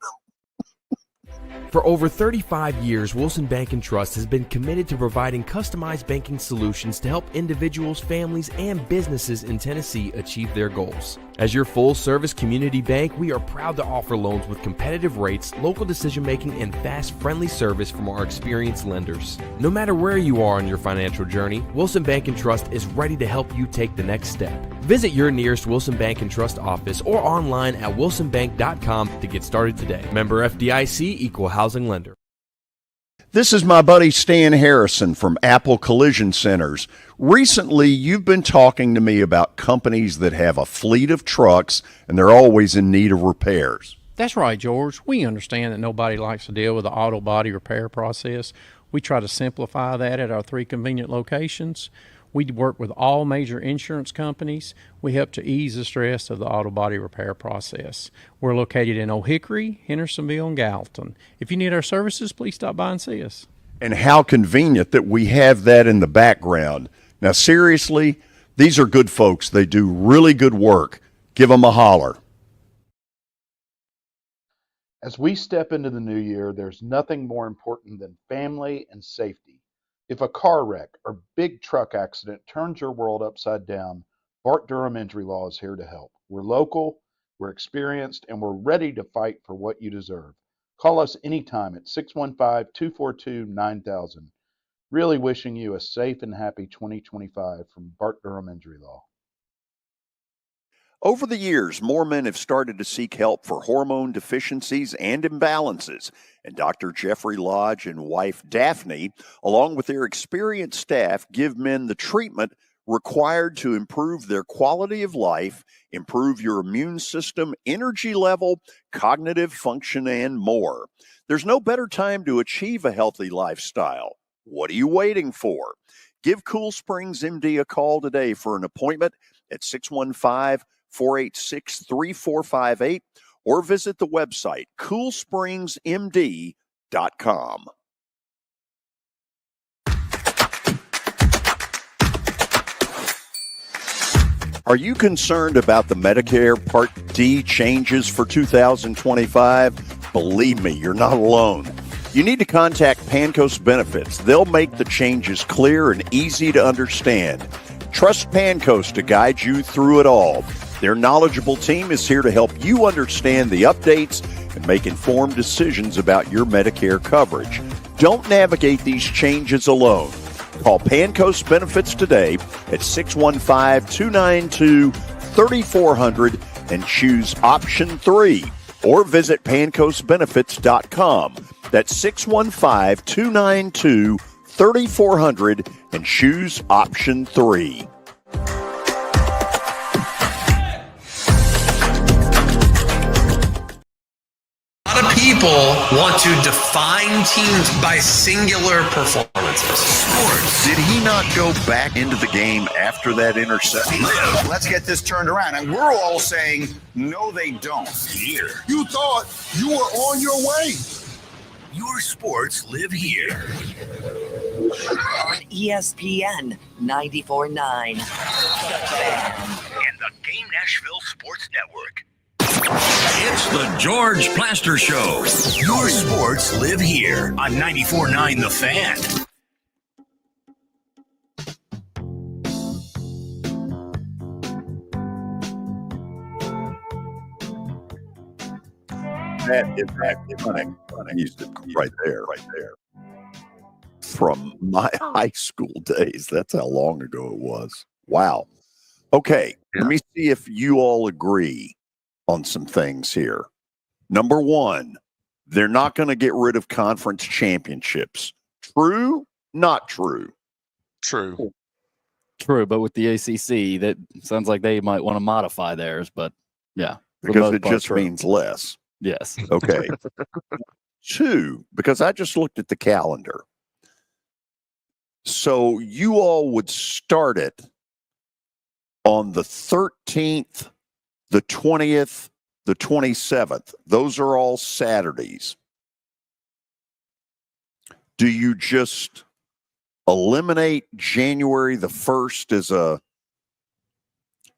For over 35 years, Wilson Bank & Trust has been committed to providing customized banking solutions to help individuals, families, and businesses in Tennessee achieve their goals. As your full-service community bank, we are proud to offer loans with competitive rates, local decision-making, and fast, friendly service from our experienced lenders. No matter where you are on your financial journey, Wilson Bank & Trust is ready to help you take the next step. Visit your nearest Wilson Bank & Trust office or online at wilsonbank.com to get started today. Member FDIC, Equal Housing Lender. This is my buddy Stan Harrison from Apple Collision Centers. Recently, you've been talking to me about companies that have a fleet of trucks and they're always in need of repairs. That's right, George. We understand that nobody likes to deal with the auto body repair process. We try to simplify that at our 3 convenient locations. We work with all major insurance companies. We help to ease the stress of the auto body repair process. We're located in O'Hickory, Hendersonville, and Gallatin. If you need our services, please stop by and see us. And how convenient that we have that in the background. Now, seriously, these are good folks. They do really good work. Give them a holler. As we step into the new year, there's nothing more important than family and safety. If a car wreck or big truck accident turns your world upside down, Bart Durham Injury Law is here to help. We're local, we're experienced, and we're ready to fight for what you deserve. Call us anytime at 615-242-9000. Really wishing you a safe and happy 2025 from Bart Durham Injury Law. Over the years, more men have started to seek help for hormone deficiencies and imbalances, and Dr. Jeffrey Lodge and wife Daphne, along with their experienced staff, give men the treatment required to improve their quality of life, improve your immune system, energy level, cognitive function, and more. There's no better time to achieve a healthy lifestyle. What are you waiting for? Give Cool Springs MD a call today for an appointment at 615-486-3458 or visit the website coolspringsmd.com. Are you concerned about the Medicare Part D changes for 2025? Believe me, you're not alone. You need to contact Pancos Benefits. They'll make the changes clear and easy to understand. Trust Pancoast to guide you through it all. Their knowledgeable team is here to help you understand the updates and make informed decisions about your Medicare coverage. Don't navigate these changes alone. Call Pancoast Benefits today at 615-292-3400 and choose option 3, or visit pancoastbenefits.com. That's 615-292-3400 and choose option 3. A lot of people want to define teams by singular performances. Sports. Did he not go back into the game after that interception? Let's get this turned around. And we're all saying, no, they don't. Here. You thought you were on your way. Your sports live here. On ESPN 94.9. And the Game Nashville Sports Network. It's the George Plaster Show. Your sports live here on 94.9 The Fan. That is funny. Used it right there. From my high school days. That's how long ago it was. Wow. Okay, let me see if you all agree on some things here. Number one, they're not going to get rid of conference championships. True? Not true? True. True, but with the ACC, that sounds like they might want to modify theirs, but yeah. Because it just means less. Yes. Okay. Two, because I just looked at the calendar. So you all would start it on the 13th, the 20th, the 27th. Those are all Saturdays. Do you just eliminate January the 1st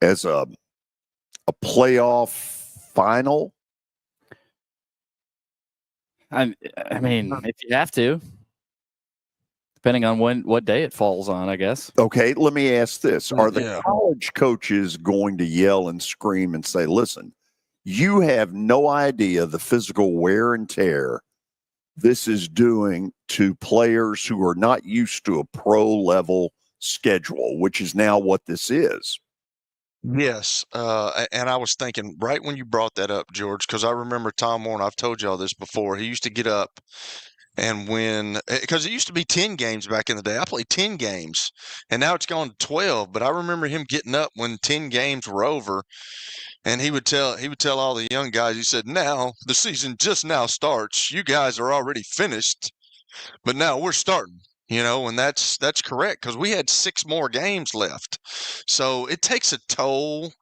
as a playoff final? I mean, if you have to, depending on what day it falls on, I guess. Okay, let me ask this. Are the college coaches going to yell and scream and say, listen, you have no idea the physical wear and tear this is doing to players who are not used to a pro-level schedule, which is now what this is? Yes, and I was thinking right when you brought that up, George, because I remember Tom Warren, I've told y'all this before, he used to get up and win, because it used to be 10 games back in the day. I played 10 games, and now it's gone to 12, but I remember him getting up when 10 games were over, and he would tell all the young guys, he said, now, the season just now starts. You guys are already finished, but now we're starting. You know, and that's correct, because we had 6 more games left. So it takes a toll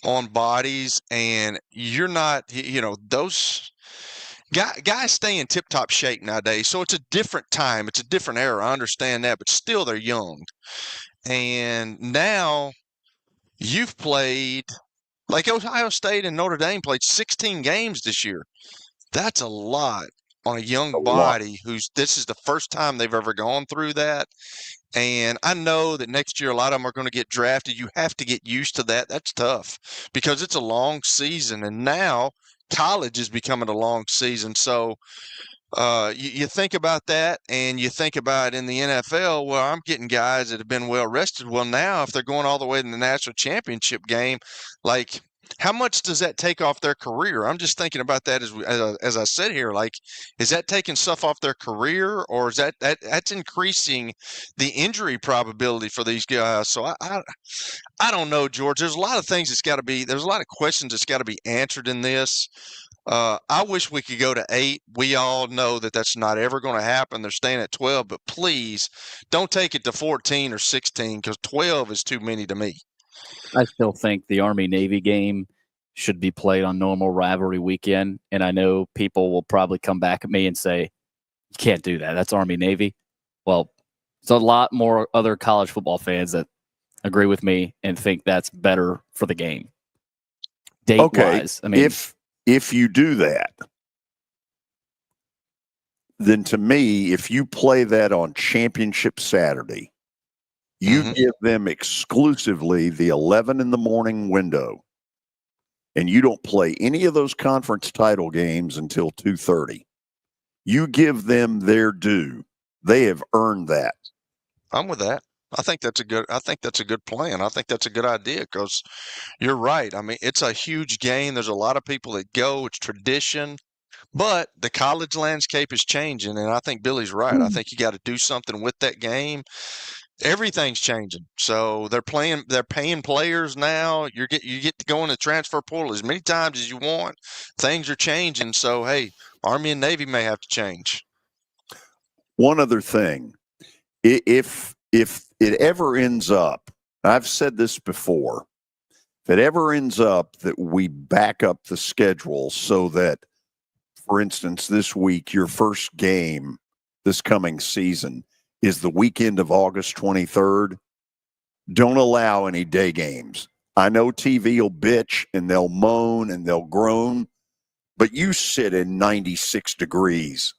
on bodies, and you're not, those guys stay in tip-top shape nowadays. So it's a different time. It's a different era. I understand that, but still they're young. And now you've played, like Ohio State and Notre Dame played 16 games this year. That's a lot on a young body this is the first time they've ever gone through that. And I know that next year a lot of them are going to get drafted. You have to get used to that. That's tough because it's a long season, and now college is becoming a long season. So you think about that, and you think about in the NFL, well, I'm getting guys that have been well rested. Well, now if they're going all the way to the national championship game, like, how much does that take off their career? I'm just thinking about that as I sit here. Like, is that taking stuff off their career, or is that's increasing the injury probability for these guys? So I don't know, George. There's a lot of things there's a lot of questions that's got to be answered in this. I wish we could go to 8. We all know that that's not ever going to happen. They're staying at 12, but please don't take it to 14 or 16, because 12 is too many to me. I still think the Army-Navy game should be played on normal rivalry weekend, and I know people will probably come back at me and say, you can't do that. That's Army-Navy. Well, there's a lot more other college football fans that agree with me and think that's better for the game. Date-wise, I mean, if you do that, then to me, if you play that on Championship Saturday, You give them exclusively the 11 in the morning window, and you don't play any of those conference title games until 2:30. You give them their due. They have earned that. I'm with that. I think that's a good plan. I think that's a good idea because you're right. I mean, it's a huge game. There's a lot of people that go. It's tradition. But the college landscape is changing, and I think Billy's right. I think you got to do something with that game. Everything's changing. So they're paying players now. You get to go in the transfer portal as many times as you want. Things are changing. So hey, Army and Navy may have to change. One other thing. If it ever ends up, I've said this before, if it ever ends up that we back up the schedule so that, for instance, this week, your first game this coming season is the weekend of August 23rd, don't allow any day games. I know TV will bitch and they'll moan and they'll groan, but you sit in 96 degrees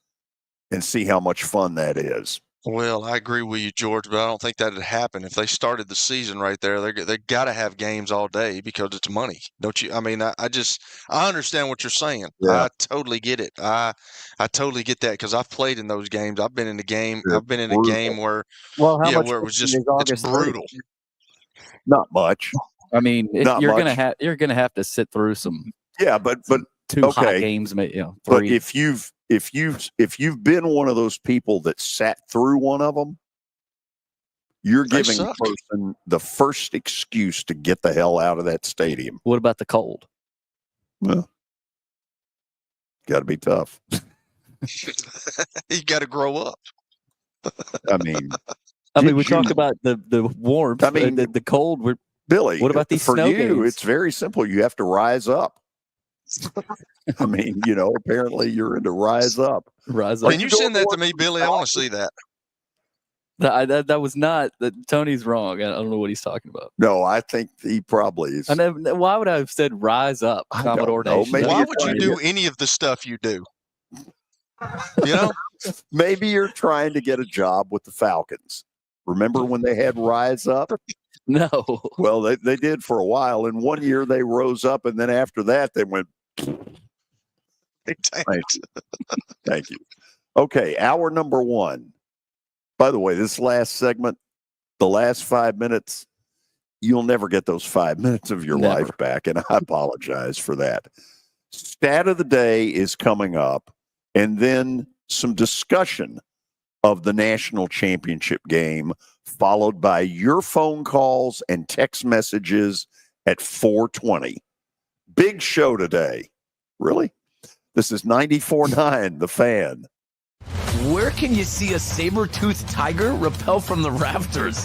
and see how much fun that is. Well, I agree with you, George, but I don't think that'd happen if they started the season right there. They got to have games all day because it's money, don't you? I mean, I understand what you're saying. Yeah. I totally get it. I totally get that because I've played in those games. I've been in a game. They're I've been in a brutal. game where Well, how much where it was is just it's August brutal. Not much. I mean, Not you're much. gonna have to sit through some Yeah, but two hot okay. games, you know, But three. if you've been one of those people that sat through one of them, you're They giving a suck. person the first excuse to get the hell out of that stadium. What about the cold? Well, got to be tough. You got to grow up. I mean, we talk about the warmth. I mean, the cold. Billy, What about these for snow you? games? It's very simple. You have to rise up. I mean, apparently you're into rise up. Rise up. Can you send that to me, Billy? I want to see that. That was not that. Tony's wrong. I don't know what he's talking about. No, I think he probably is. And why would I have said rise up, I don't Commodore know. Nation? Maybe Why you're would you trying do to- any of the stuff you do? You know, Maybe you're trying to get a job with the Falcons. Remember when they had rise up? No. Well, they did for a while. And one year they rose up, and then after that they went. Thank you. Okay, hour number one. By the way, this last segment, the last 5 minutes, you'll never get those 5 minutes of your Never. life back, and I apologize for that. Stat of the day is coming up, and then some discussion of the national championship game, followed by your phone calls and text messages at 4:20. Big show today. Really? This is 94.9 The Fan. Where can you see a saber-toothed tiger rappel from the rafters?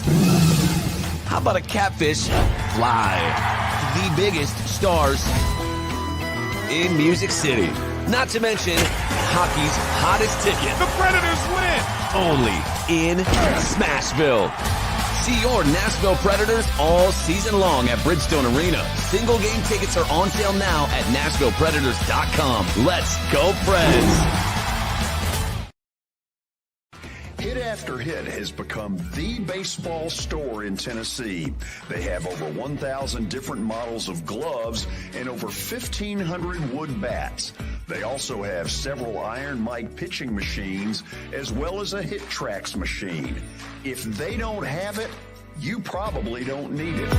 How about a catfish fly? The biggest stars in Music City. Not to mention hockey's hottest ticket. The Predators win! Only in Smashville. See your Nashville Predators all season long at Bridgestone Arena. Single game tickets are on sale now at NashvillePredators.com. Let's go, Preds! Hit After Hit has become the baseball store in Tennessee. They have over 1,000 different models of gloves and over 1,500 wood bats. They also have several Iron Mike pitching machines as well as a Hit Tracks machine. If they don't have it, you probably don't need it.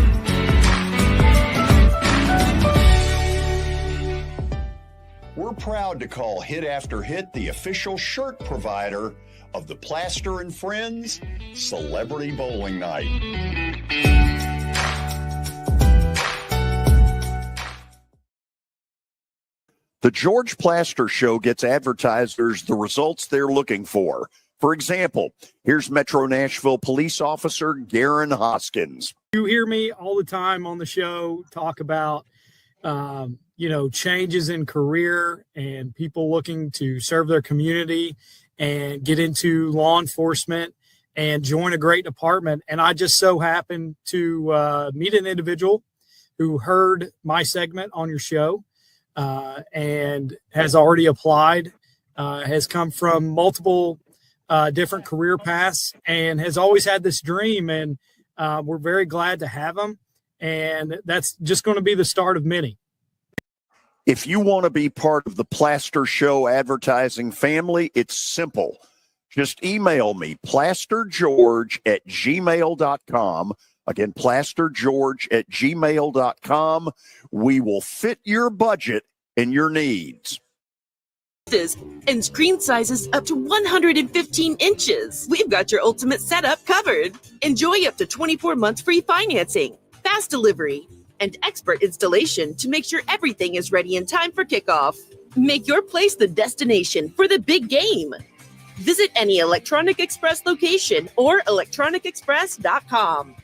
We're proud to call Hit After Hit the official shirt provider of the Plaster and Friends Celebrity Bowling Night. The George Plaster Show gets advertisers the results they're looking for. For example, here's Metro Nashville police officer Garen Hoskins. You hear me all the time on the show talk about, changes in career and people looking to serve their community and get into law enforcement and join a great department. And I just so happened to meet an individual who heard my segment on your show and has already applied, has come from multiple different career paths and has always had this dream. And we're very glad to have them, and that's just going to be the start of many. If you want to be part of the Plaster Show advertising family, it's simple. Just email me, plastergeorge@gmail.com. Again, plastergeorge@gmail.com. We will fit your budget and your needs. And screen sizes up to 115 inches. We've got your ultimate setup covered. Enjoy up to 24 months free financing, fast delivery, and expert installation to make sure everything is ready in time for kickoff. Make your place the destination for the big game. Visit any Electronic Express location or electronicexpress.com.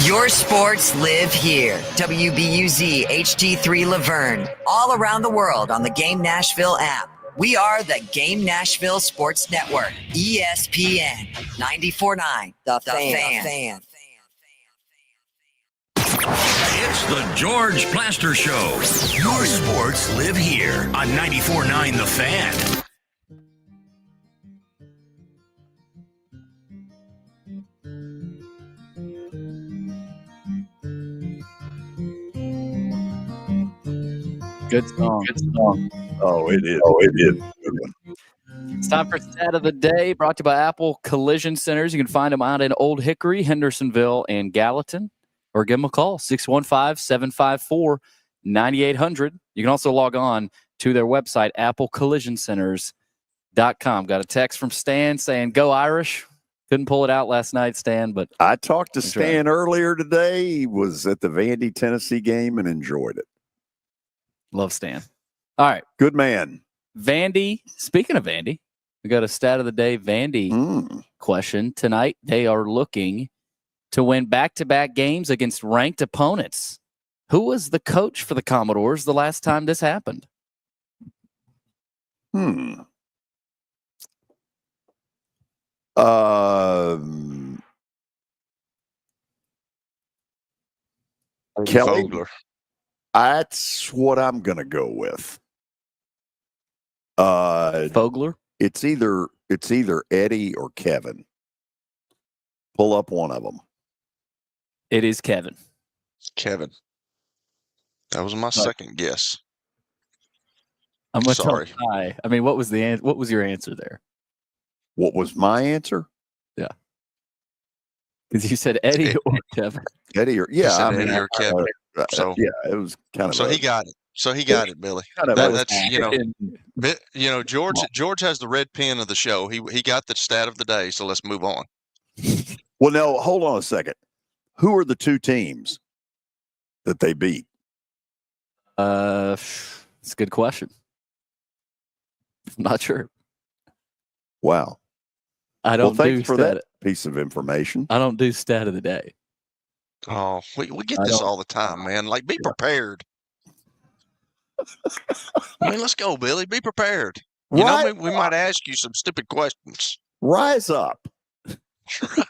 Your sports live here. WBUZ HD3 Laverne. All around the world on the Game Nashville app. We are the Game Nashville Sports Network. ESPN 94.9. The Fan. It's the George Plaster Show. Your sports live here on 94.9 The Fan. Good song. Good song. Oh, it is. Good one. It's time for Stat of the Day, brought to you by Apple Collision Centers. You can find them out in Old Hickory, Hendersonville, and Gallatin, or give them a call, 615-754-9800. You can also log on to their website, applecollisioncenters.com. Got a text from Stan saying, "Go Irish." Couldn't pull it out last night, Stan, but I talked to Stan earlier today. He was at the Vandy, Tennessee game and enjoyed it. Love Stan. All right. Good man. Vandy, speaking of Vandy, we got a Stat of the Day Vandy question tonight. They are looking to win back-to-back games against ranked opponents. Who was the coach for the Commodores the last time this happened? Kelly. Vogler. That's what I'm going to go with. Vogler? It's either Eddie or Kevin. Pull up one of them. It is Kevin. Kevin. That was my second guess. I'm going to Sorry. tell you why. I mean, what was your answer there? What was my answer? Yeah. Because you said Eddie or Kevin. Eddie or Eddie or Kevin. So yeah, it was kind of. So he got it. So he got it, Billy. That's George has the red pen of the show. He got the stat of the day. So let's move on. Well, no, hold on a second. Who are the two teams that they beat? It's a good question. I'm not sure. Wow. I don't. Well, thanks for that piece of information. I don't do stat of the day. Oh, we get this all the time, man. Like, be prepared. I mean, let's go, Billy. Be prepared. You know, we might ask you some stupid questions. Rise up.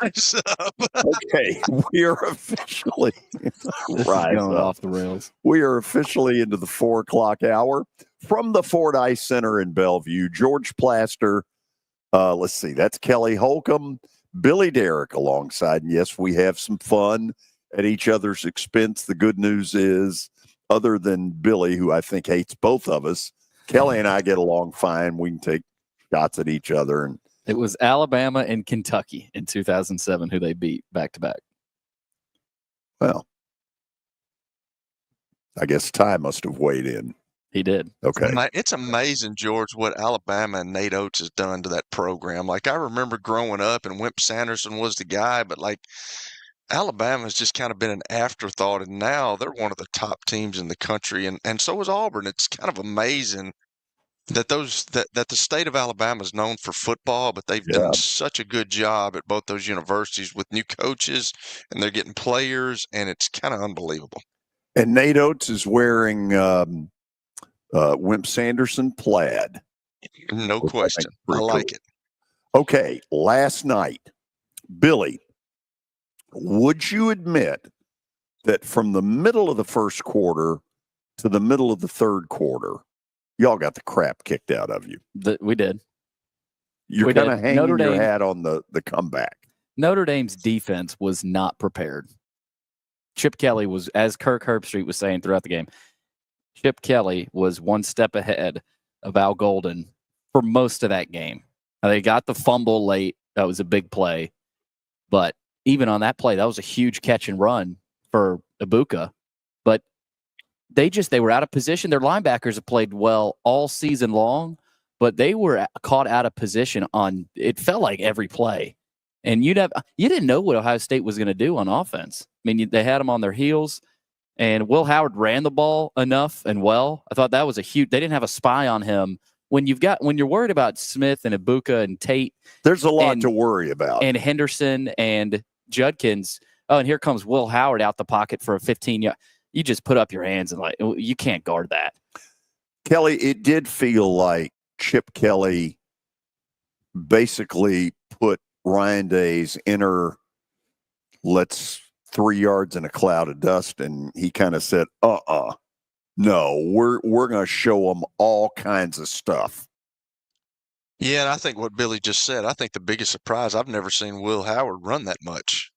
Rise up. Okay, we are officially off the rails. We are officially into the 4:00 hour from the Fordyce Center in Bellevue. George Plaster. Let's see. That's Kelly Holcomb, Billy Derrick alongside. And yes, we have some fun at each other's expense. The good news is, other than Billy, who I think hates both of us, Kelly and I get along fine. We can take shots at each other. And it was Alabama and Kentucky in 2007 who they beat back to back. Well, I guess Ty must have weighed in. He did. Okay. It's amazing, George, what Alabama and Nate Oates has done to that program. Like, I remember growing up and Wimp Sanderson was the guy, but like, Alabama's just kind of been an afterthought, and now they're one of the top teams in the country, and so is Auburn. It's kind of amazing that that the state of Alabama is known for football, but they've done such a good job at both those universities with new coaches, and they're getting players, and it's kind of unbelievable. And Nate Oates is wearing Wimp Sanderson plaid. No question. I like it. Okay, last night, Billy, would you admit that from the middle of the first quarter to the middle of the third quarter, y'all got the crap kicked out of you? We did. You're kind of hanging your hat on the comeback. Notre Dame's defense was not prepared. Chip Kelly was, as Kirk Herbstreit was saying throughout the game, Chip Kelly was one step ahead of Al Golden for most of that game. Now, they got the fumble late. That was a big play. But even on that play, that was a huge catch and run for Ibuka. But they were out of position. Their linebackers have played well all season long, but they were caught out of position on, it felt like every play. And you didn't know what Ohio State was going to do on offense. I mean, they had them on their heels, and Will Howard ran the ball enough and well. I thought that was they didn't have a spy on him. When you're worried about Smith and Ibuka and Tate, there's a lot to worry about. And Henderson and Judkins. Oh, and here comes Will Howard out the pocket for a 15-yard. You just put up your hands and you can't guard that. Kelly, it did feel like Chip Kelly basically put Ryan Day's inner, let's 3 yards in a cloud of dust, and he kind of said, no, we're going to show them all kinds of stuff. Yeah, and I think what Billy just said, I think the biggest surprise, I've never seen Will Howard run that much.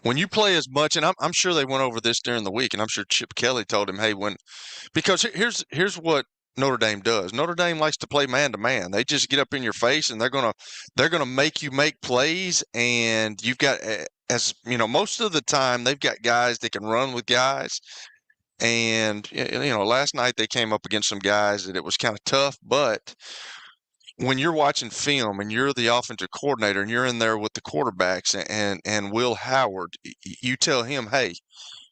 When you play as much, and I'm sure they went over this during the week, and I'm sure Chip Kelly told him, hey, because here's what Notre Dame does. Notre Dame likes to play man to man. They just get up in your face, and they're gonna make you make plays. And you've got, as you know, most of the time they've got guys that can run with guys. And last night they came up against some guys that it was kind of tough, but when you're watching film and you're the offensive coordinator and you're in there with the quarterbacks and Will Howard, you tell him, hey,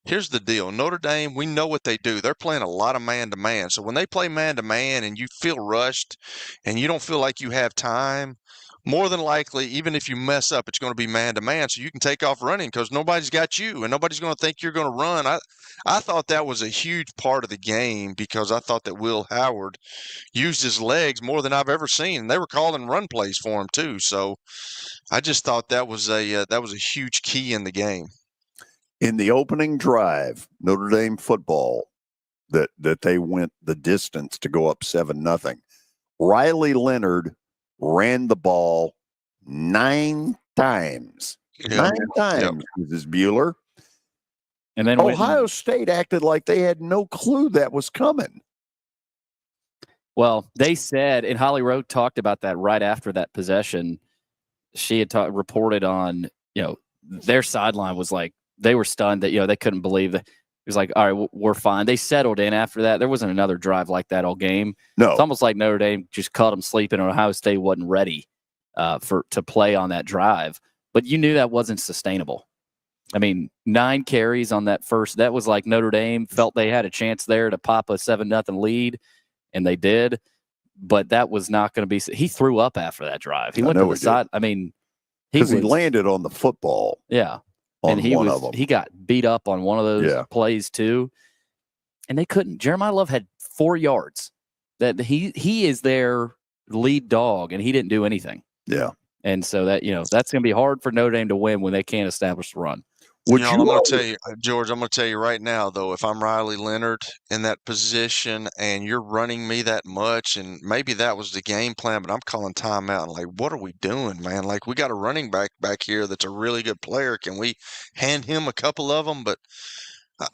here's the deal. Notre Dame, we know what they do. They're playing a lot of man-to-man. So when they play man-to-man and you feel rushed and you don't feel like you have time, more than likely, even if you mess up, it's going to be man-to-man, so you can take off running because nobody's got you and nobody's going to think you're going to run. I thought that was a huge part of the game because I thought that Will Howard used his legs more than I've ever seen. And they were calling run plays for him too. So I just thought that was a huge key in the game. In the opening drive, Notre Dame football, that they went the distance to go up 7-0. Riley Leonard ran the ball 9 times. Yeah. 9 times, Mrs. Bueller. And then Ohio State acted like they had no clue that was coming. Well, they said, and Holly Rowe talked about that right after that possession. She had reported on, their sideline was like, they were stunned that, they couldn't believe that. It was like, all right, we're fine. They settled in after that. There wasn't another drive like that all game. No. It's almost like Notre Dame just caught them sleeping and Ohio State wasn't ready to play on that drive. But you knew that wasn't sustainable. I mean, 9 carries on that first. That was like Notre Dame felt they had a chance there to pop a 7-0 lead, and they did. But that was not going to be. He threw up after that drive. He went to the side. I mean, he landed on the football. Yeah. On one of them. He got beat up on one of those plays too. And they couldn't. Jeremiah Love had 4 yards. That he is their lead dog, and he didn't do anything. Yeah. And so that, that's going to be hard for Notre Dame to win when they can't establish the run. I'm going to tell you, George, I'm going to tell you right now, though, if I'm Riley Leonard in that position and you're running me that much, and maybe that was the game plan, but I'm calling timeout. And like, what are we doing, man? Like, we got a running back here that's a really good player. Can we hand him a couple of them? But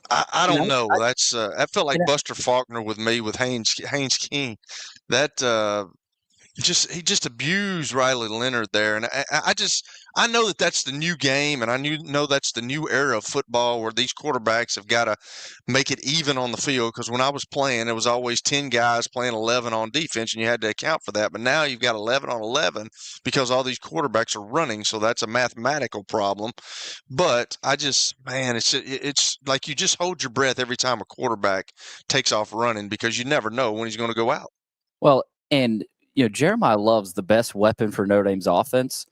I don't know. That felt like Buster Faulkner with me with Haynes King. That he just abused Riley Leonard there, and I know that's the new game, and I know that's the new era of football where these quarterbacks have got to make it even on the field. Because when I was playing, it was always 10 guys playing 11 on defense, and you had to account for that. But now you've got 11 on 11 because all these quarterbacks are running, so that's a mathematical problem. But it's like you just hold your breath every time a quarterback takes off running because you never know when he's going to go out. Well, and Jeremiah Love's the best weapon for Notre Dame's offense.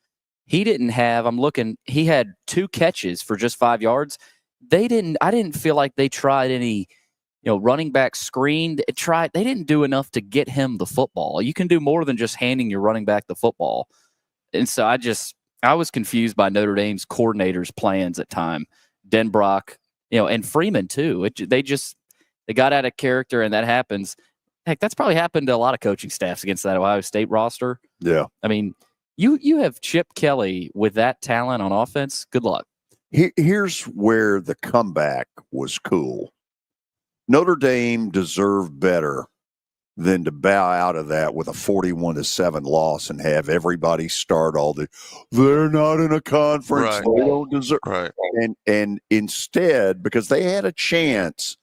He didn't have, he had 2 catches for just 5 yards. I didn't feel like they tried any, running back screen. They didn't do enough to get him the football. You can do more than just handing your running back the football. And so I was confused by Notre Dame's coordinators' plans at time. Denbrock, and Freeman too. They got out of character, and that happens. Heck, that's probably happened to a lot of coaching staffs against that Ohio State roster. Yeah. I mean, You have Chip Kelly with that talent on offense. Good luck. Here's where the comeback was cool. Notre Dame deserved better than to bow out of that with a 41-7 loss and have everybody start they're not in a conference. Right. They don't deserve. Right. And instead, because they had a chance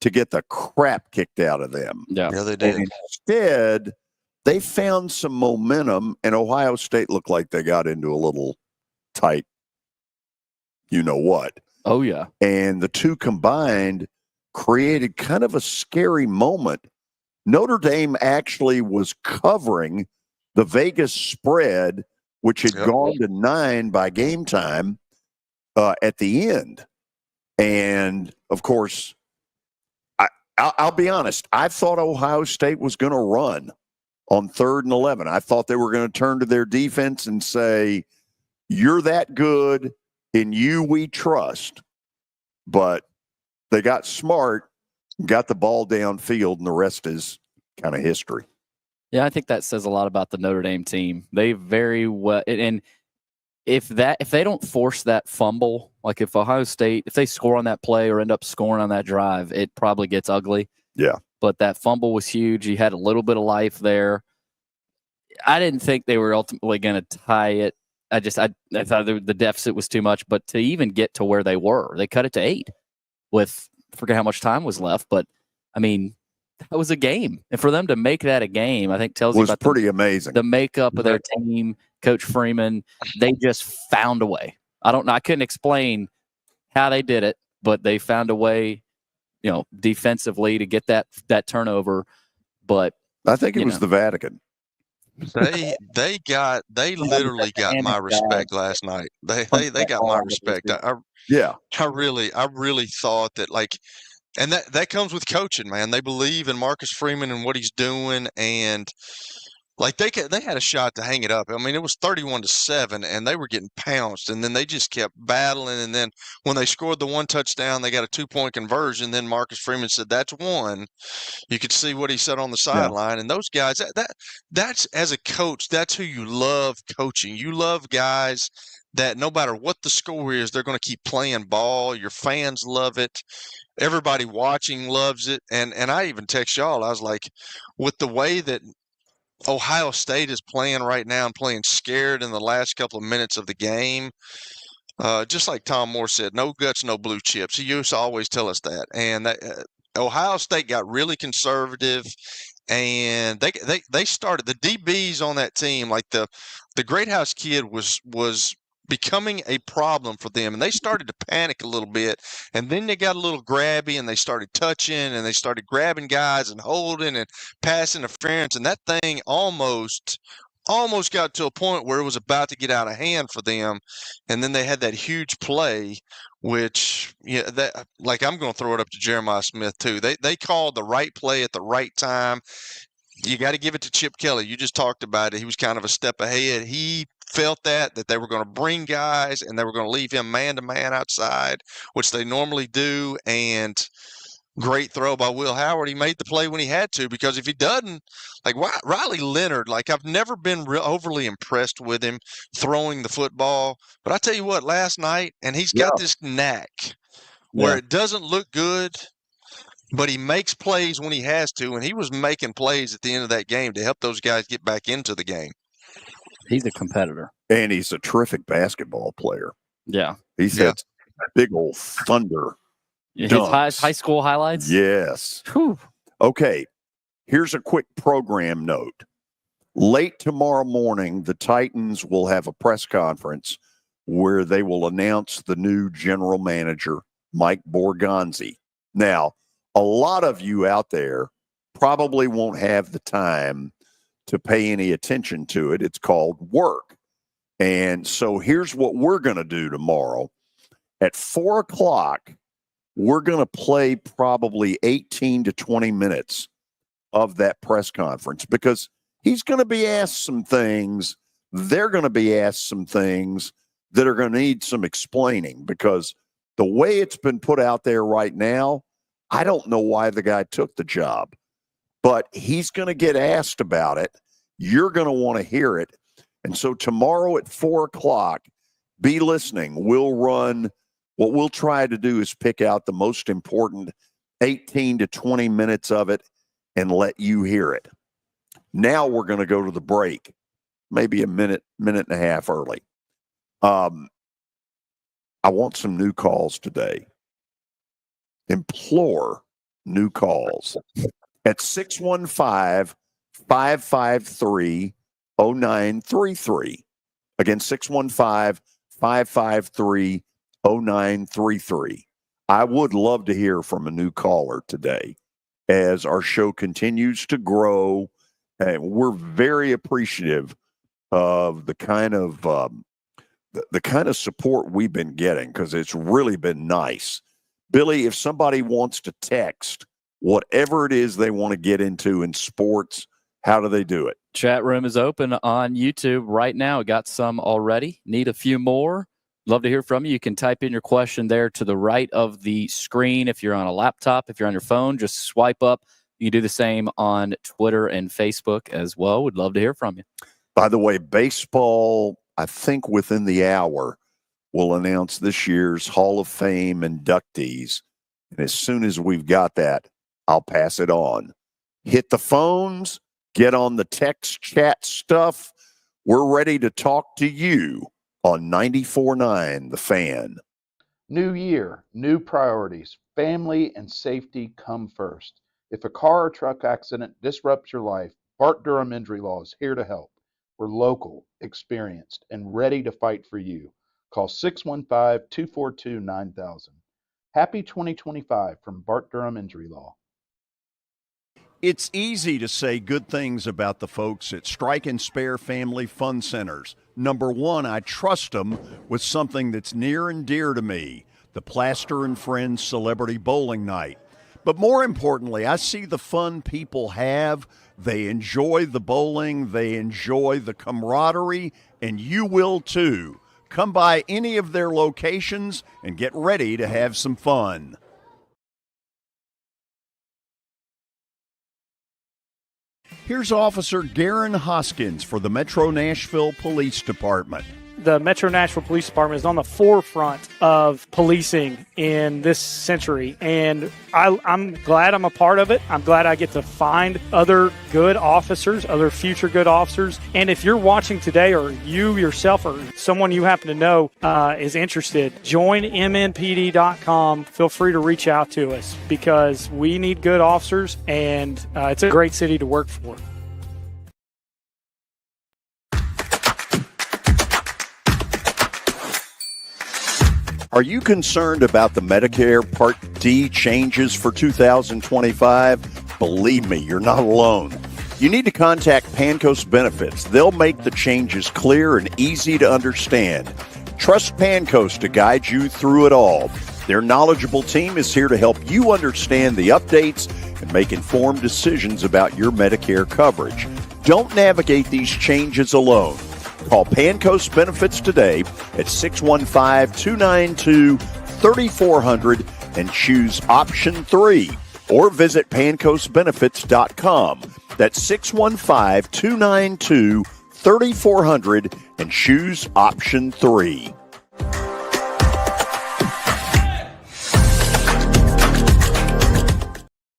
to get the crap kicked out of them. Yeah, they did. And instead, they found some momentum, and Ohio State looked like they got into a little tight, you know what. Oh, yeah. And the two combined created kind of a scary moment. Notre Dame actually was covering the Vegas spread, which had gone to 9 by game time at the end. And, of course, I'll be honest, I thought Ohio State was going to run on 3rd and 11. I thought they were going to turn to their defense and say, you're that good, in you we trust. But they got smart, got the ball downfield, and the rest is kind of history. Yeah, I think that says a lot about the Notre Dame team. They very well, and if they don't force that fumble, like if Ohio State, if they score on that play or end up scoring on that drive, it probably gets ugly. Yeah. But that fumble was huge. He had a little bit of life there. I didn't think they were ultimately going to tie it. I thought the deficit was too much, but to even get to where they were, they cut it to 8 with, I forget how much time was left, but I mean, that was a game. And for them to make that a game, I think tells you about pretty amazing. The makeup of their team, Coach Freeman, they just found a way. I don't know. I couldn't explain how they did it, but they found a way, defensively to get that turnover. But I think it was the Vatican. They literally got my respect last night. They got my respect. I really thought that, and that comes with coaching, man. They believe in Marcus Freeman and what he's doing, and they had a shot to hang it up. I mean, it was 31-7, and they were getting pounced, and then they just kept battling. And then when they scored the one touchdown, they got a 2-point conversion. Then Marcus Freeman said, "That's one." You could see what he said on the sideline, and those guys. That's as a coach, that's who you love coaching. You love guys that no matter what the score is, they're going to keep playing ball. Your fans love it. Everybody watching loves it. And I even text y'all. I was like, with the way that Ohio State is playing right now and playing scared in the last couple of minutes of the game, just like Tom Moore said, no guts, no blue chips. He used to always tell us that. And Ohio State got really conservative, and they started the DBs on that team, like the Great House kid was becoming a problem for them, and they started to panic a little bit, and then they got a little grabby, and they started touching, and they started grabbing guys and holding and pass interference, and that thing almost got to a point where it was about to get out of hand for them. And then they had that huge play, which I'm going to throw it up to Jeremiah Smith too. They called the right play at the right time. You got to give it to Chip Kelly. You just talked about it. He was kind of a step ahead. He felt that they were going to bring guys and they were going to leave him man-to-man outside, which they normally do. And great throw by Will Howard. He made the play when he had to, because if he doesn't, like Riley Leonard, I've never been overly impressed with him throwing the football. But I tell you what, last night, and he's got this knack where it doesn't look good, but he makes plays when he has to, and he was making plays at the end of that game to help those guys get back into the game. He's a competitor. And he's a terrific basketball player. Yeah. He's had big old thunder. His high school highlights? Yes. Whew. Okay. Here's a quick program note. Late tomorrow morning, the Titans will have a press conference where they will announce the new general manager, Mike Borgonzi. Now, a lot of you out there probably won't have the time to pay any attention to it. It's called work. And so here's what we're going to do tomorrow. At 4 o'clock, we're going to play probably 18 to 20 minutes of that press conference, because he's going to be asked some things. They're going to be asked some things that are going to need some explaining, because the way it's been put out there right now, I don't know why the guy took the job, but he's going to get asked about it. You're going to want to hear it. And so tomorrow at 4 o'clock, be listening. We'll run, what we'll try to do is pick out the most important 18 to 20 minutes of it and let you hear it. Now we're going to go to the break, maybe a minute and a half early. I want some new calls today. Implore new calls at 615-553-0933. Again, 615-553-0933. I would love to hear from a new caller today as our show continues to grow. And we're very appreciative of the kind of support we've been getting, because it's really been nice. Billy, if somebody wants to text whatever it is they want to get into in sports, how do they do it? Chat room is open on YouTube right now. We got some already. Need a few more. Love to hear from you. You can type in your question there to the right of the screen. If you're on a laptop, if you're on your phone, just swipe up. You can do the same on Twitter and Facebook as well. Would love to hear from you. By the way, baseball, I think within the hour, will announce this year's Hall of Fame inductees. And as soon as we've got that, I'll pass it on. Hit the phones, get on the text chat stuff. We're ready to talk to you on 94.9 The Fan. New year, new priorities. Family and safety come first. If a car or truck accident disrupts your life, Bart Durham Injury Law is here to help. We're local, experienced, and ready to fight for you. Call 615-242-9000. Happy 2025 from Bart Durham Injury Law. It's easy to say good things about the folks at Strike and Spare Family Fun Centers. Number one, I trust them with something that's near and dear to me, the Plaster and Friends Celebrity Bowling Night. But more importantly, I see the fun people have. They enjoy the bowling, they enjoy the camaraderie, and you will too. Come by any of their locations and get ready to have some fun. Here's Officer Garen Hoskins for the Metro Nashville Police Department. The Metro Nashville Police Department is on the forefront of policing in this century, and I'm glad I'm a part of it. I'm glad I get to find other good officers, other future good officers. And if you're watching today, or you yourself or someone you happen to know is interested, join mnpd.com. Feel free to reach out to us, because we need good officers, and it's a great city to work for. Are you concerned about the Medicare Part D changes for 2025? Believe me, you're not alone. You need to contact Pancos Benefits. They'll make the changes clear and easy to understand. Trust Pancos to guide you through it all. Their knowledgeable team is here to help you understand the updates and make informed decisions about your Medicare coverage. Don't navigate these changes alone. Call Pancos Benefits today at 615-292-3400 and choose option 3, or visit pancosbenefits.com. That's 615-292-3400 and choose option 3.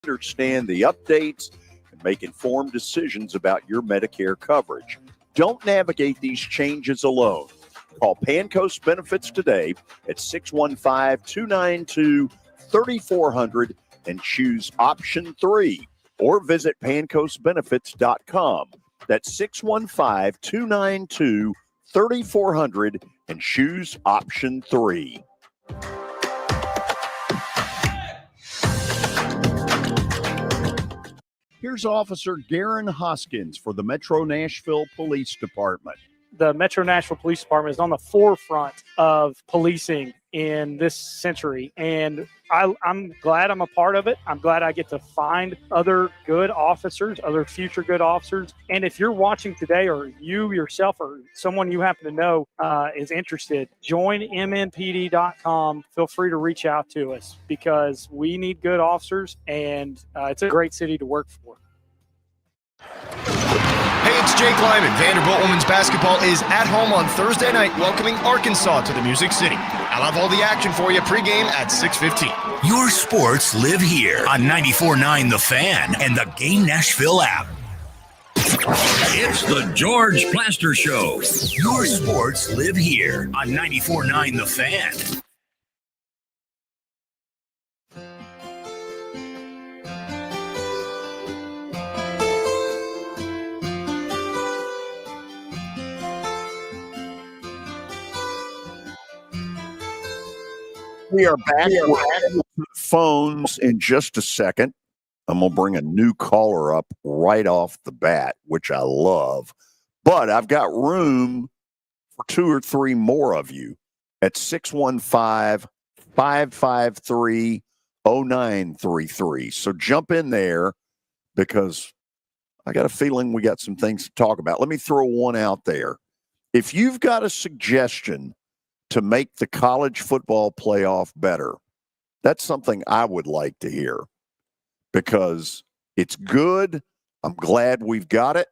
Understand the updates and make informed decisions about your Medicare coverage. Don't navigate these changes alone. Call Pancos Benefits today at 615-292-3400 and choose option 3, or visit pancosbenefits.com. That's 615-292-3400 and choose option 3. Here's Officer Garen Hoskins for the Metro Nashville Police Department. The Metro Nashville Police Department is on the forefront of policing in this century, and I'm glad I'm a part of it. I'm glad I get to find other good officers, other future good officers. And if you're watching today, or you yourself or someone you happen to know is interested, join mnpd.com. Feel free to reach out to us, because we need good officers, and it's a great city to work for. Hey, it's Jake Lyman. Vanderbilt women's basketball is at home on Thursday night, welcoming Arkansas to the Music City. I'll have all the action for you pregame at 6:15. Your sports live here on 94.9 The Fan and the Game Nashville app. It's the George Plaster Show. Your sports live here on 94.9 The Fan. We are back. We're phones in just a second. I'm going to bring a new caller up right off the bat, which I love. But I've got room for 2 or 3 more of you at 615-553-0933. So jump in there because I got a feeling we got some things to talk about. Let me throw one out there. If you've got a suggestion to make the college football playoff better, that's something I would like to hear because it's good. I'm glad we've got it.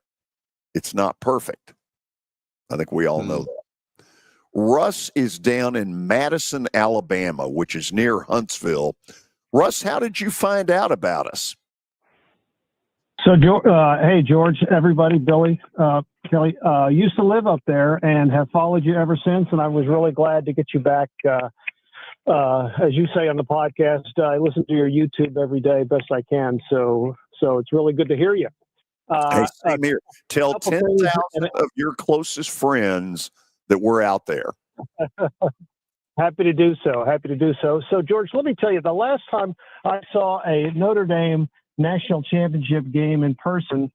It's not perfect. I think we all know that. Russ is down in Madison, Alabama, which is near Huntsville. Russ, how did you find out about us? So, hey, George, everybody, Billy, Kelly, used to live up there and have followed you ever since. And I was really glad to get you back. As you say on the podcast, I listen to your YouTube every day, best I can. So it's really good to hear you. Hey, same here. Tell 10,000 of your closest friends that we're out there. Happy to do so. So, George, let me tell you, the last time I saw a Notre Dame national championship game in person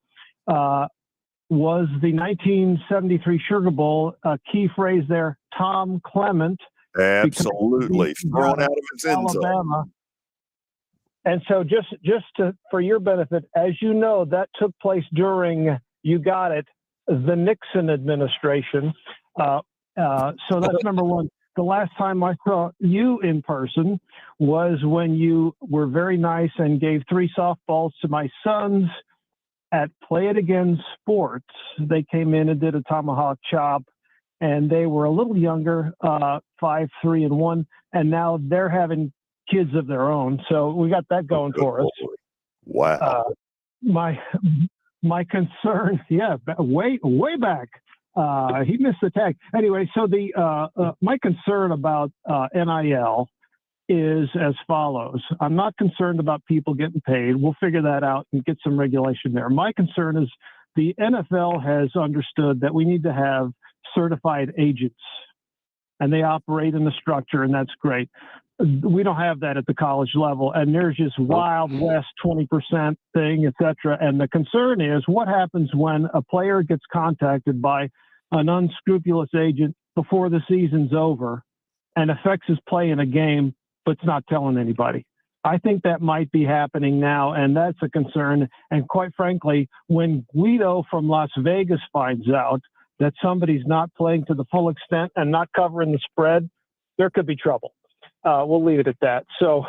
was the 1973 Sugar Bowl. A key phrase there, Tom Clement. Absolutely. Thrown out of his end zone. And so just for your benefit, as you know, that took place during, you got it, the Nixon administration. So that's number one. The last time I saw you in person was when you were very nice and gave 3 softballs to my sons at Play It Again Sports. They came in and did a tomahawk chop, and they were a little younger, 5, 3, and 1, and now they're having kids of their own. So we got that going for us. Wow. My concern, way back. He missed the tag. Anyway, so my concern about NIL is as follows. I'm not concerned about people getting paid. We'll figure that out and get some regulation there. My concern is the NFL has understood that we need to have certified agents, and they operate in the structure, and that's great. We don't have that at the college level, and there's just Wild West 20% thing, et cetera. And the concern is what happens when a player gets contacted by an unscrupulous agent before the season's over and affects his play in a game, but's not telling anybody. I think that might be happening now, and that's a concern. And quite frankly, when Guido from Las Vegas finds out that somebody's not playing to the full extent and not covering the spread, there could be trouble. We'll leave it at that. So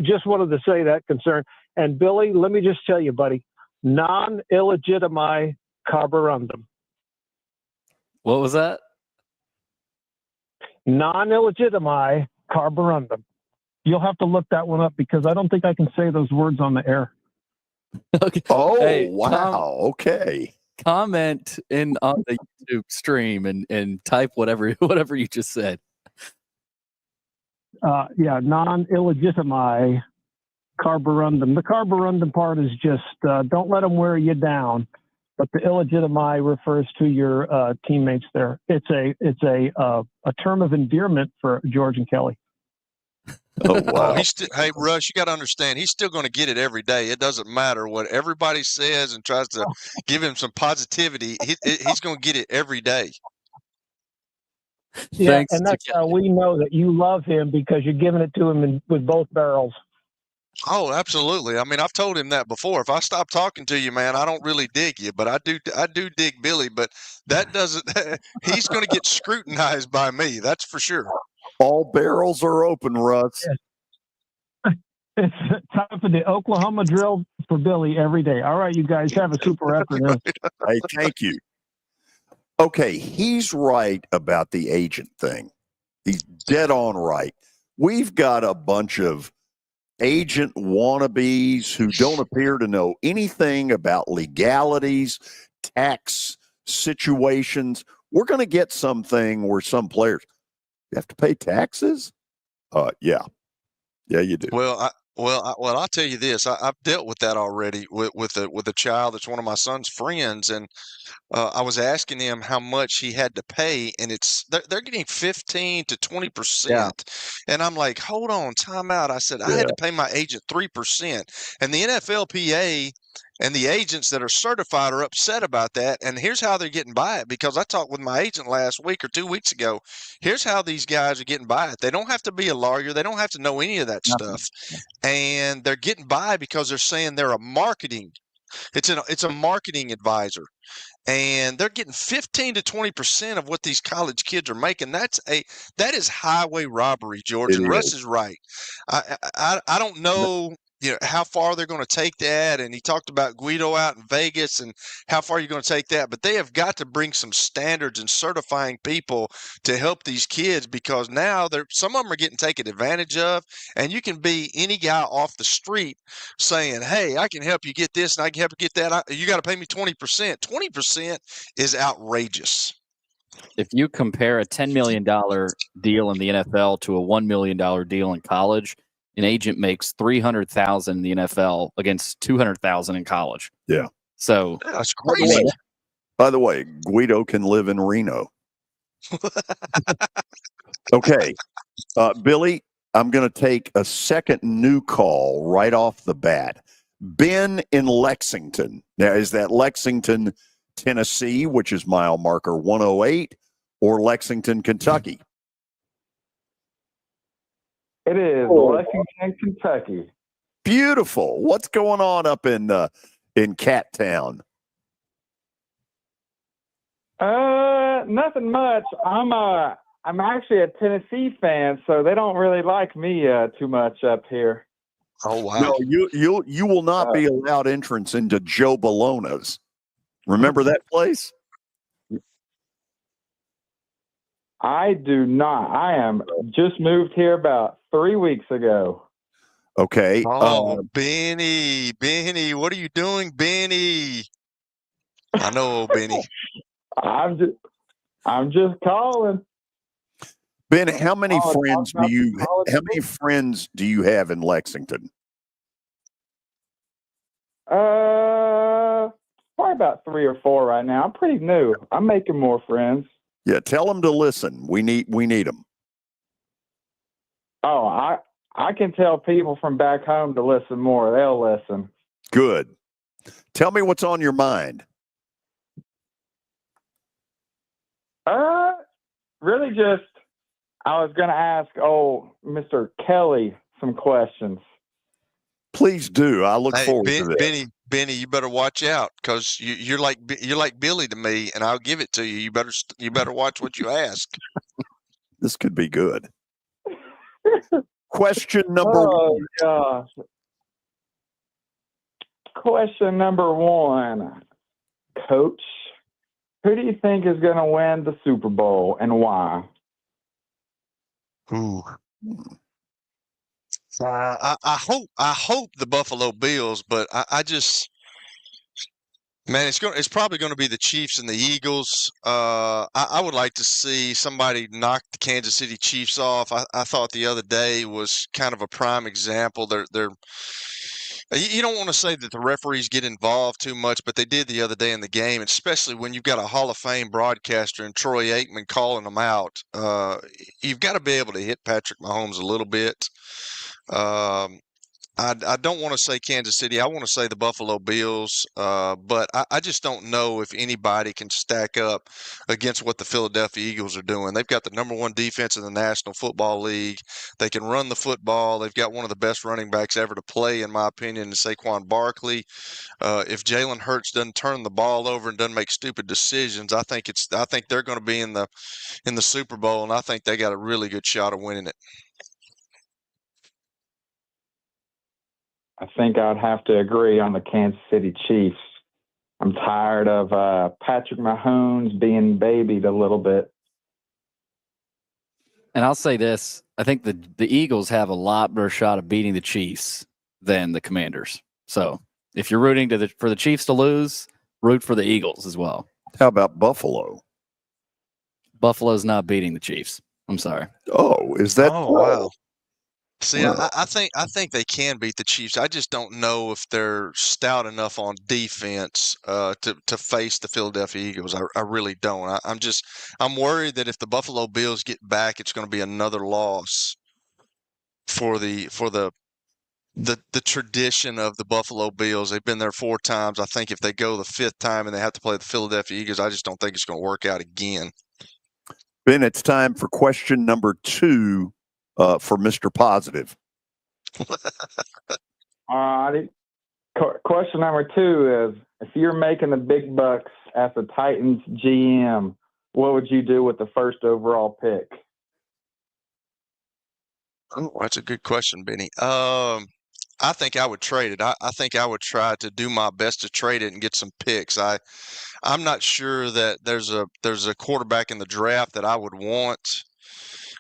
just wanted to say that concern. And Billy, let me just tell you, buddy, non-illegitimi carborundum. What was that? Non-illegitimi carborundum. You'll have to look that one up because I don't think I can say those words on the air. Okay. Oh, Hey, wow. Okay. Comment on the YouTube stream and type whatever you just said. Non-illegitimi carborundum. The carborundum part is just don't let them wear you down, but the illegitimi refers to your teammates there. It's a term of endearment for George and Kelly. Oh, wow. Hey, Russ, you got to understand, he's still going to get it every day. It doesn't matter what everybody says and tries to give him some positivity. He's going to get it every day. Yeah, Thanks and that's how we know that you love him because you're giving it to him with both barrels. Oh, absolutely. I mean, I've told him that before. If I stop talking to you, man, I don't really dig you, but I do dig Billy, but that doesn't he's going to get scrutinized by me. That's for sure. All barrels are open, Russ. It's time for the Oklahoma drill for Billy every day. All right, you guys have a super afternoon. Hey, thank you. Okay, he's right about the agent thing. He's dead on right. We've got a bunch of agent wannabes who don't appear to know anything about legalities, tax situations. We're going to get something where some players, you have to pay taxes? Yeah, you do. I'll tell you this. I've dealt with that already with a child that's one of my son's friends, and I was asking him how much he had to pay, and they're getting 15 to 20%, and I'm like, hold on, time out. I said I had to pay my agent 3%, and the NFLPA and the agents that are certified are upset about that. And here's how they're getting by it, because I talked with my agent last week or 2 weeks ago. Here's how these guys are getting by it. They don't have to be a lawyer. They don't have to know any of that stuff. And they're getting by because they're saying they're a marketing. It's a marketing advisor. And they're getting 15 to 20% of what these college kids are making. That is highway robbery, George. And Russ is right. I don't know, how far they're going to take that. And he talked about Guido out in Vegas and how far you're going to take that. But they have got to bring some standards and certifying people to help these kids, because now some of them are getting taken advantage of. And you can be any guy off the street saying, hey, I can help you get this and I can help you get that. You got to pay me 20%. 20% is outrageous. If you compare a $10 million deal in the NFL to a $1 million deal in college, an agent makes $300,000 in the NFL against $200,000 in college. Yeah. So that's crazy. By the way, Guido can live in Reno. Okay. Billy, I'm going to take a second new call right off the bat. Ben in Lexington. Now, is that Lexington, Tennessee, which is mile marker 108, or Lexington, Kentucky? It is Lexington, Kentucky. Beautiful. What's going on up in Cat Town? Nothing much. I'm actually a Tennessee fan, so they don't really like me too much up here. Oh wow! No, you will not be allowed entrance into Joe Bologna's. Remember that place? I do not. I am just moved here about 3 weeks ago. Okay. Oh, Benny, what are you doing, Benny? I know, Benny. I'm just calling. Ben, how many friends do you have in Lexington? Probably about 3 or 4 right now. I'm pretty new. I'm making more friends. Yeah, tell them to listen. We need them. Oh, I can tell people from back home to listen more. They'll listen. Good. Tell me what's on your mind. Really just, I was going to ask Mr. Kelly some questions. Please do. I look forward to this. Benny, you better watch out, because you're like Billy to me, and I'll give it to you. You better watch what you ask. This could be good. Question number one. Gosh. Question number 1, Coach. Who do you think is going to win the Super Bowl and why? Ooh. I hope the Buffalo Bills, but I just, man, it's probably going to be the Chiefs and the Eagles. I would like to see somebody knock the Kansas City Chiefs off. I thought the other day was kind of a prime example. You don't want to say that the referees get involved too much, but they did the other day in the game, especially when you've got a Hall of Fame broadcaster and Troy Aikman calling them out. You've got to be able to hit Patrick Mahomes a little bit. I don't want to say Kansas City. I want to say the Buffalo Bills, but I just don't know if anybody can stack up against what the Philadelphia Eagles are doing. They've got the number 1 defense in the National Football League. They can run the football. They've got one of the best running backs ever to play, in my opinion, in Saquon Barkley. If Jalen Hurts doesn't turn the ball over and doesn't make stupid decisions, I think they're going to be in the Super Bowl, and I think they got a really good shot of winning it. I think I'd have to agree on the Kansas City Chiefs. I'm tired of Patrick Mahomes being babied a little bit. And I'll say this: I think the Eagles have a lot better shot of beating the Chiefs than the Commanders. So if you're rooting for the Chiefs to lose, root for the Eagles as well. How about Buffalo? Buffalo's not beating the Chiefs. I'm sorry. Oh, is that? Oh, wow. See, Wow. I think they can beat the Chiefs. I just don't know if they're stout enough on defense to face the Philadelphia Eagles. I really don't. I'm worried that if the Buffalo Bills get back, it's going to be another loss for the tradition of the Buffalo Bills. They've been there 4 times. I think if they go the 5th time and they have to play the Philadelphia Eagles, I just don't think it's going to work out again. Ben, it's time for question number 2 for Mr. Positive. All righty. Question number 2 is, if you're making the big bucks as the Titans GM, what would you do with the first overall pick? Oh, that's a good question, Benny. I think I would trade it. I think I would try to do my best to trade it and get some picks. I'm not sure that there's a quarterback in the draft that I would want.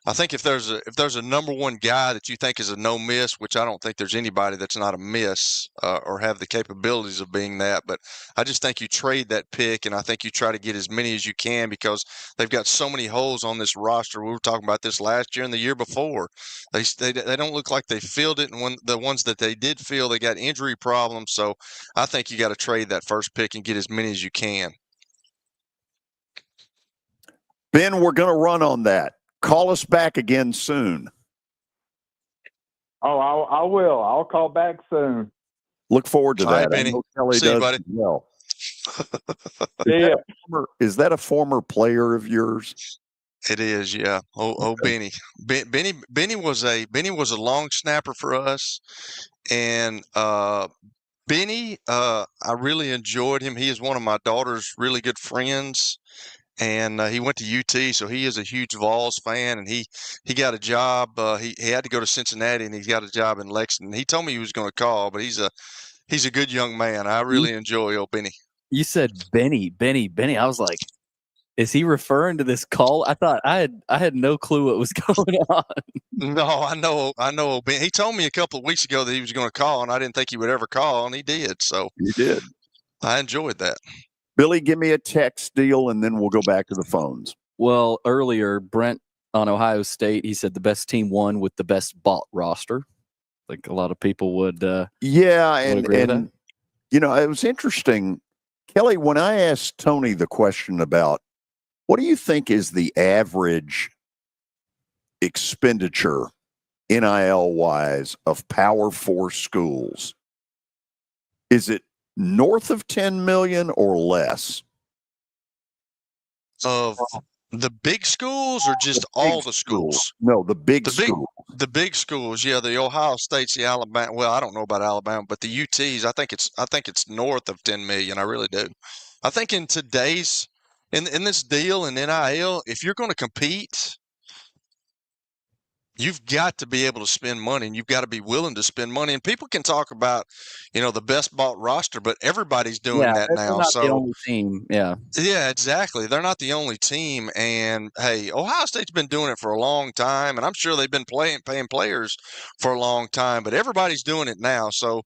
I think if there's a number 1 guy that you think is a no miss, which I don't think there's anybody that's not a miss or have the capabilities of being that, but I just think you trade that pick, and I think you try to get as many as you can because they've got so many holes on this roster. We were talking about this last year and the year before. They don't look like they filled it, and when the ones that they did fill, they got injury problems. So I think you got to trade that first pick and get as many as you can. Ben, we're going to run on that. Call us back again soon. Oh, I will. I'll call back soon. Look forward to All right, that. Benny. I know Kelly See you, does buddy. as well. Yeah. Is that a former player of yours? It is, yeah. Benny. Benny was a long snapper for us, and Benny, I really enjoyed him. He is one of my daughter's really good friends, and he went to UT, so he is a huge Vols fan. And he got a job. He had to go to Cincinnati, and he got a job in Lexington. He told me he was going to call, but he's a good young man. I really enjoy old Benny. You said Benny. I was like, is he referring to this call? I thought I had no clue what was going on. No, I know. Ben. He told me a couple of weeks ago that he was going to call, and I didn't think he would ever call, and he did. So You did. I enjoyed that. Billy, give me a text deal, and then we'll go back to the phones. Well, earlier, Brent on Ohio State, he said the best team won with the best bought roster. I think a lot of people would. Yeah, would agree with that. You know, it was interesting, Kelly, when I asked Tony the question about what do you think is the average expenditure NIL wise of Power 4 schools? Is it north of 10 million or less? Of the big schools or just all the schools? No, the big schools. The big schools, yeah, the Ohio States, the Alabama. Well, I don't know about Alabama, but the UTs, I think it's north of 10 million. I really do. I think in today's in this deal in NIL, if you're going to compete, you've got to be able to spend money, and you've got to be willing to spend money. And people can talk about, the best bought roster, but everybody's doing that they're now. not So the only team. Yeah. yeah, exactly. They're not the only team. And hey, Ohio State's been doing it for a long time, and I'm sure they've been paying players for a long time, but everybody's doing it now. So,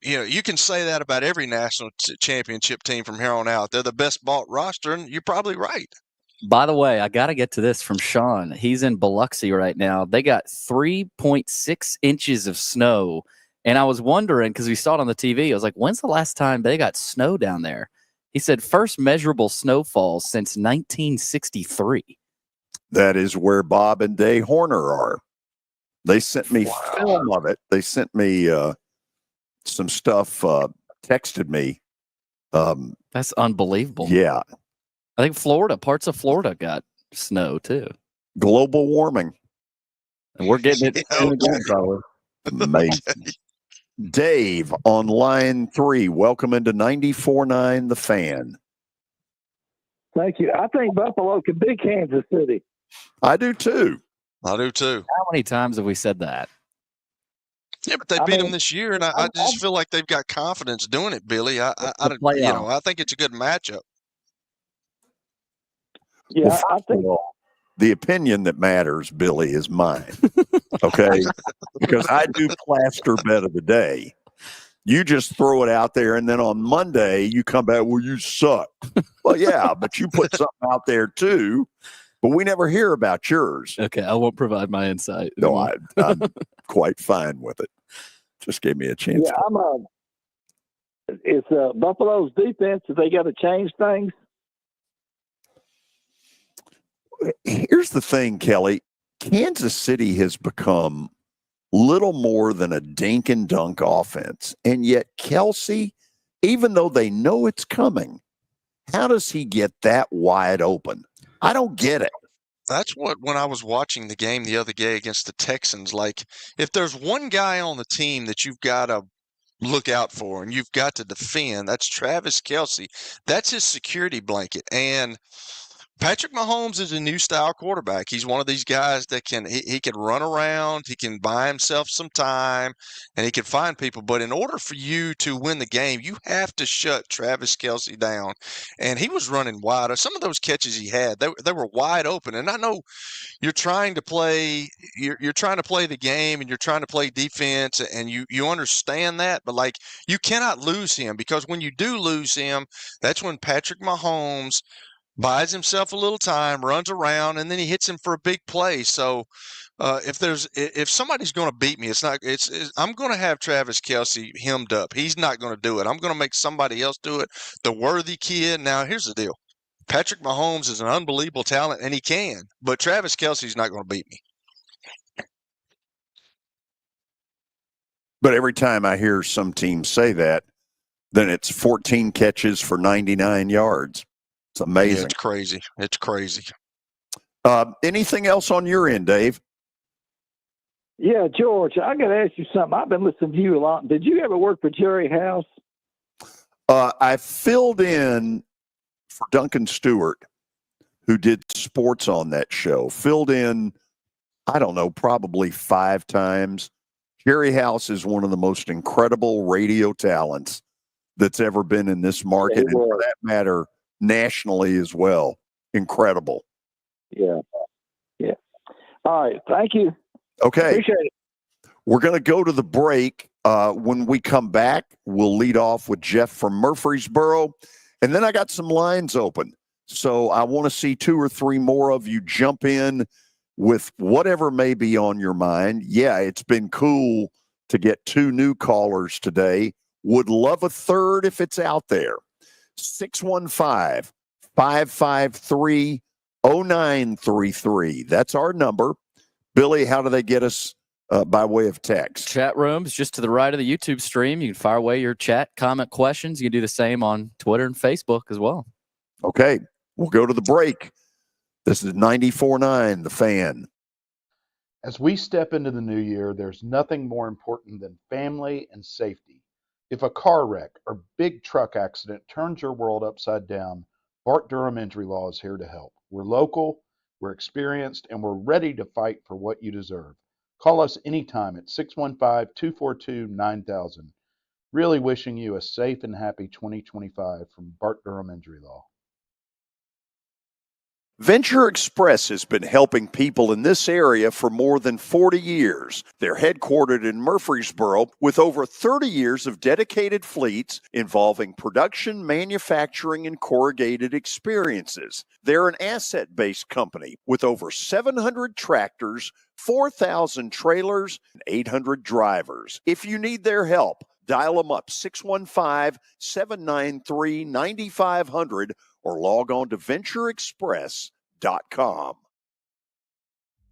you can say that about every national championship team from here on out. They're the best bought roster, and you're probably right. By the way, I got to get to this from Sean. He's in Biloxi right now. They got 3.6 inches of snow. And I was wondering, because we saw it on the TV, I was like, when's the last time they got snow down there? He said, first measurable snowfall since 1963. That is where Bob and Day Horner are. They sent me film of it. They sent me some stuff, texted me. That's unbelievable. Yeah. I think parts of Florida got snow too. Global warming. And we're getting it soon again, probably. Amazing. Dave on line 3. Welcome into 94.9 The Fan. Thank you. I think Buffalo could beat Kansas City. I do too. I do too. How many times have we said that? Yeah, but they beat them this year, and I just feel like they've got confidence doing it, Billy. I think it's a good matchup. Yeah, well, I think the opinion that matters, Billy, is mine. Okay, because I do plaster bet of the day. You just throw it out there, and then on Monday you come back, well, you suck. Well, yeah, but you put something out there too, but we never hear about yours. Okay, I won't provide my insight. No, I'm quite fine with it. Just gave me a chance. Yeah, it's Buffalo's defense. Have they got to change things? Here's the thing, Kelly. Kansas City has become little more than a dink and dunk offense. And yet Kelsey, even though they know it's coming, how does he get that wide open? I don't get it. That's what, when I was watching the game the other day against the Texans, like, if there's one guy on the team that you've got to look out for and you've got to defend, that's Travis Kelce. That's his security blanket. And Patrick Mahomes is a new style quarterback. He's one of these guys that he can run around, he can buy himself some time, and he can find people. But in order for you to win the game, you have to shut Travis Kelce down. And he was running wide. Some of those catches he had, they were wide open. And I know you're trying to play you're trying to play the game and you're trying to play defense, and you understand that, but like, you cannot lose him, because when you do lose him, that's when Patrick Mahomes buys himself a little time, runs around, and then he hits him for a big play. So if somebody's going to beat me, I'm going to have Travis Kelce hemmed up. He's not going to do it. I'm going to make somebody else do it. The worthy kid. Now, here's the deal. Patrick Mahomes is an unbelievable talent, and he can, but Travis Kelce's not going to beat me. But every time I hear some team say that, then it's 14 catches for 99 yards. It's amazing. Yeah, it's crazy. It's crazy. Anything else on your end, Dave? Yeah, George, I got to ask you something. I've been listening to you a lot. Did you ever work for Jerry House? I filled in for Duncan Stewart, who did sports on that show. Filled in, I don't know, probably 5 times. Jerry House is one of the most incredible radio talents that's ever been in this market, and for that matter, nationally as well. Incredible. Yeah. All right. Thank you. Okay. Appreciate it. We're going to go to the break. When we come back, we'll lead off with Jeff from Murfreesboro. And then I got some lines open. So I want to see 2 or 3 more of you jump in with whatever may be on your mind. Yeah, it's been cool to get 2 new callers today. Would love a third if it's out there. 615-553-0933. That's our number. Billy, how do they get us by way of text? Chat rooms just to the right of the YouTube stream. You can fire away your chat, comment, questions. You can do the same on Twitter and Facebook as well. Okay, we'll go to the break. This is 94.9 The Fan. As we step into the new year, there's nothing more important than family and safety. If a car wreck or big truck accident turns your world upside down, Bart Durham Injury Law is here to help. We're local, we're experienced, and we're ready to fight for what you deserve. Call us anytime at 615-242-9000. Really wishing you a safe and happy 2025 from Bart Durham Injury Law. Venture Express has been helping people in this area for more than 40 years. They're headquartered in Murfreesboro with over 30 years of dedicated fleets involving production, manufacturing, and corrugated experiences. They're an asset-based company with over 700 tractors, 4,000 trailers, and 800 drivers. If you need their help, dial them up 615-793-9500 or log on to ventureexpress.com.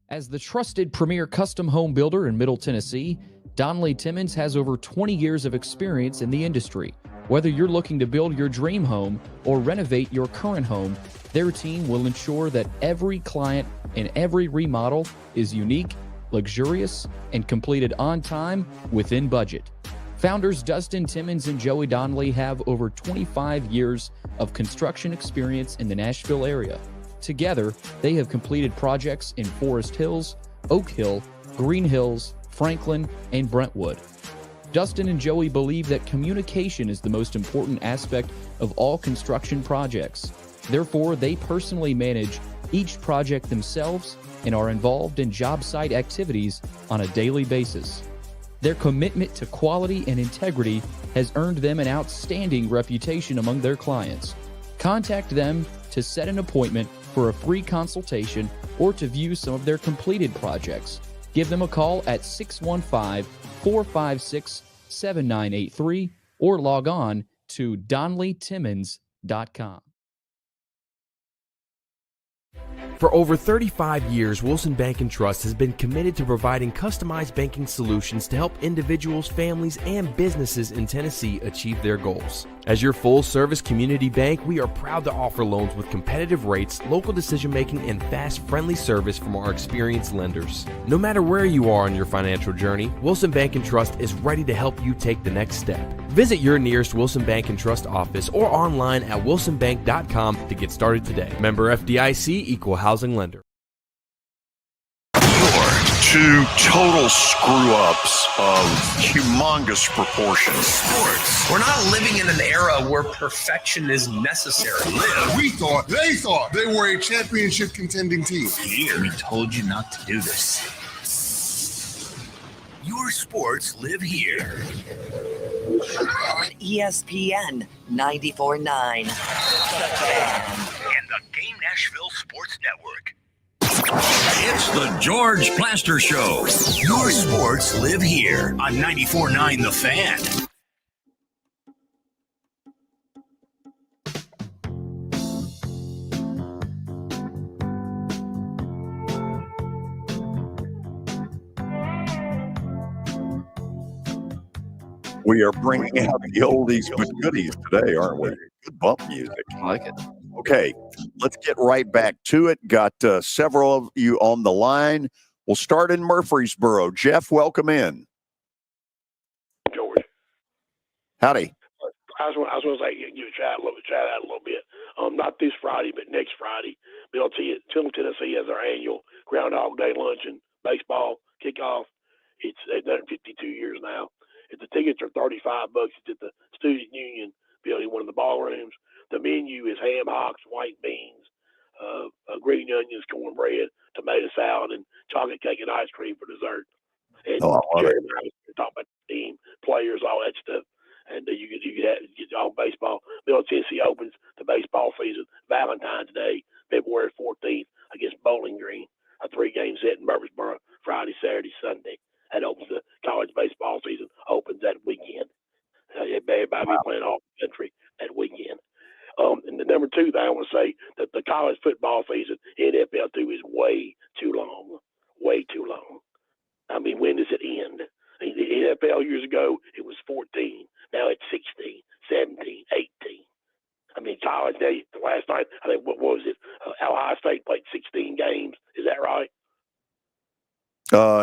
As the trusted premier custom home builder in Middle Tennessee, Donnelly Timmons has over 20 years of experience in the industry. Whether you're looking to build your dream home or renovate your current home, their team will ensure that every client and every remodel is unique, luxurious, and completed on time within budget. Founders Dustin Timmons and Joey Donnelly have over 25 years of construction experience in the Nashville area. Together, they have completed projects in Forest Hills, Oak Hill, Green Hills, Franklin, and Brentwood. Dustin and Joey believe that communication is the most important aspect of all construction projects. Therefore, they personally manage each project themselves and are involved in job site activities on a daily basis. Their commitment to quality and integrity has earned them an outstanding reputation among their clients. Contact them to set an appointment for a free consultation or to view some of their completed projects. Give them a call at 615-456-7983 or log on to donleytimmons.com. For over 35 years, Wilson Bank and Trust has been committed to providing customized banking solutions to help individuals, families, and businesses in Tennessee achieve their goals. As your full-service community bank, we are proud to offer loans with competitive rates, local decision-making, and fast, friendly service from our experienced lenders. No matter where you are on your financial journey, Wilson Bank and Trust is ready to help you take the next step. Visit your nearest Wilson Bank and Trust office or online at wilsonbank.com to get started today. Member FDIC, Equal Housing Lender. Two total screw-ups of humongous proportions. Sports. We're not living in an era where perfection is necessary. They thought they were a championship contending team. Here, we told you not to do this. Your sports live here. On ESPN 94.9. And the Game Nashville Sports Network. It's the George Plaster Show. Your sports live here on 94.9 The Fan. We are bringing out the oldies but goodies today, aren't we? Good bump music. I like it. Okay, let's get right back to it. Got several of you on the line. We'll start in Murfreesboro. Jeff, welcome in. George. Howdy. I was going to say, you try that a little bit. Not this Friday, but next Friday. Middle Tennessee has our annual Groundhog Day luncheon, baseball kickoff. It's they've done it 52 years now. If the tickets are $35, it's at the Student Union building, one of the ballrooms. The menu is ham hocks, white beans, green onions, cornbread, tomato salad, and chocolate cake and ice cream for dessert. And I love Jerry it. and I were talking about the team, players, all that stuff. And you could get all baseball. Middle Tennessee opens the baseball season Valentine's Day, February 14th against Bowling Green. A 3-game set in Murfreesboro, Friday, Saturday, Sunday. That opens the college baseball season, opens that weekend. Everybody be playing all the country that weekend. And the number two thing I want to say, that the college football season, NFL too, is way too long. Way too long. I mean, when does it end? I mean, the NFL years ago, it was 14. Now it's 16, 17, 18. I mean, college day, last night, I think, what was it? Ohio State played 16 games. Is that right?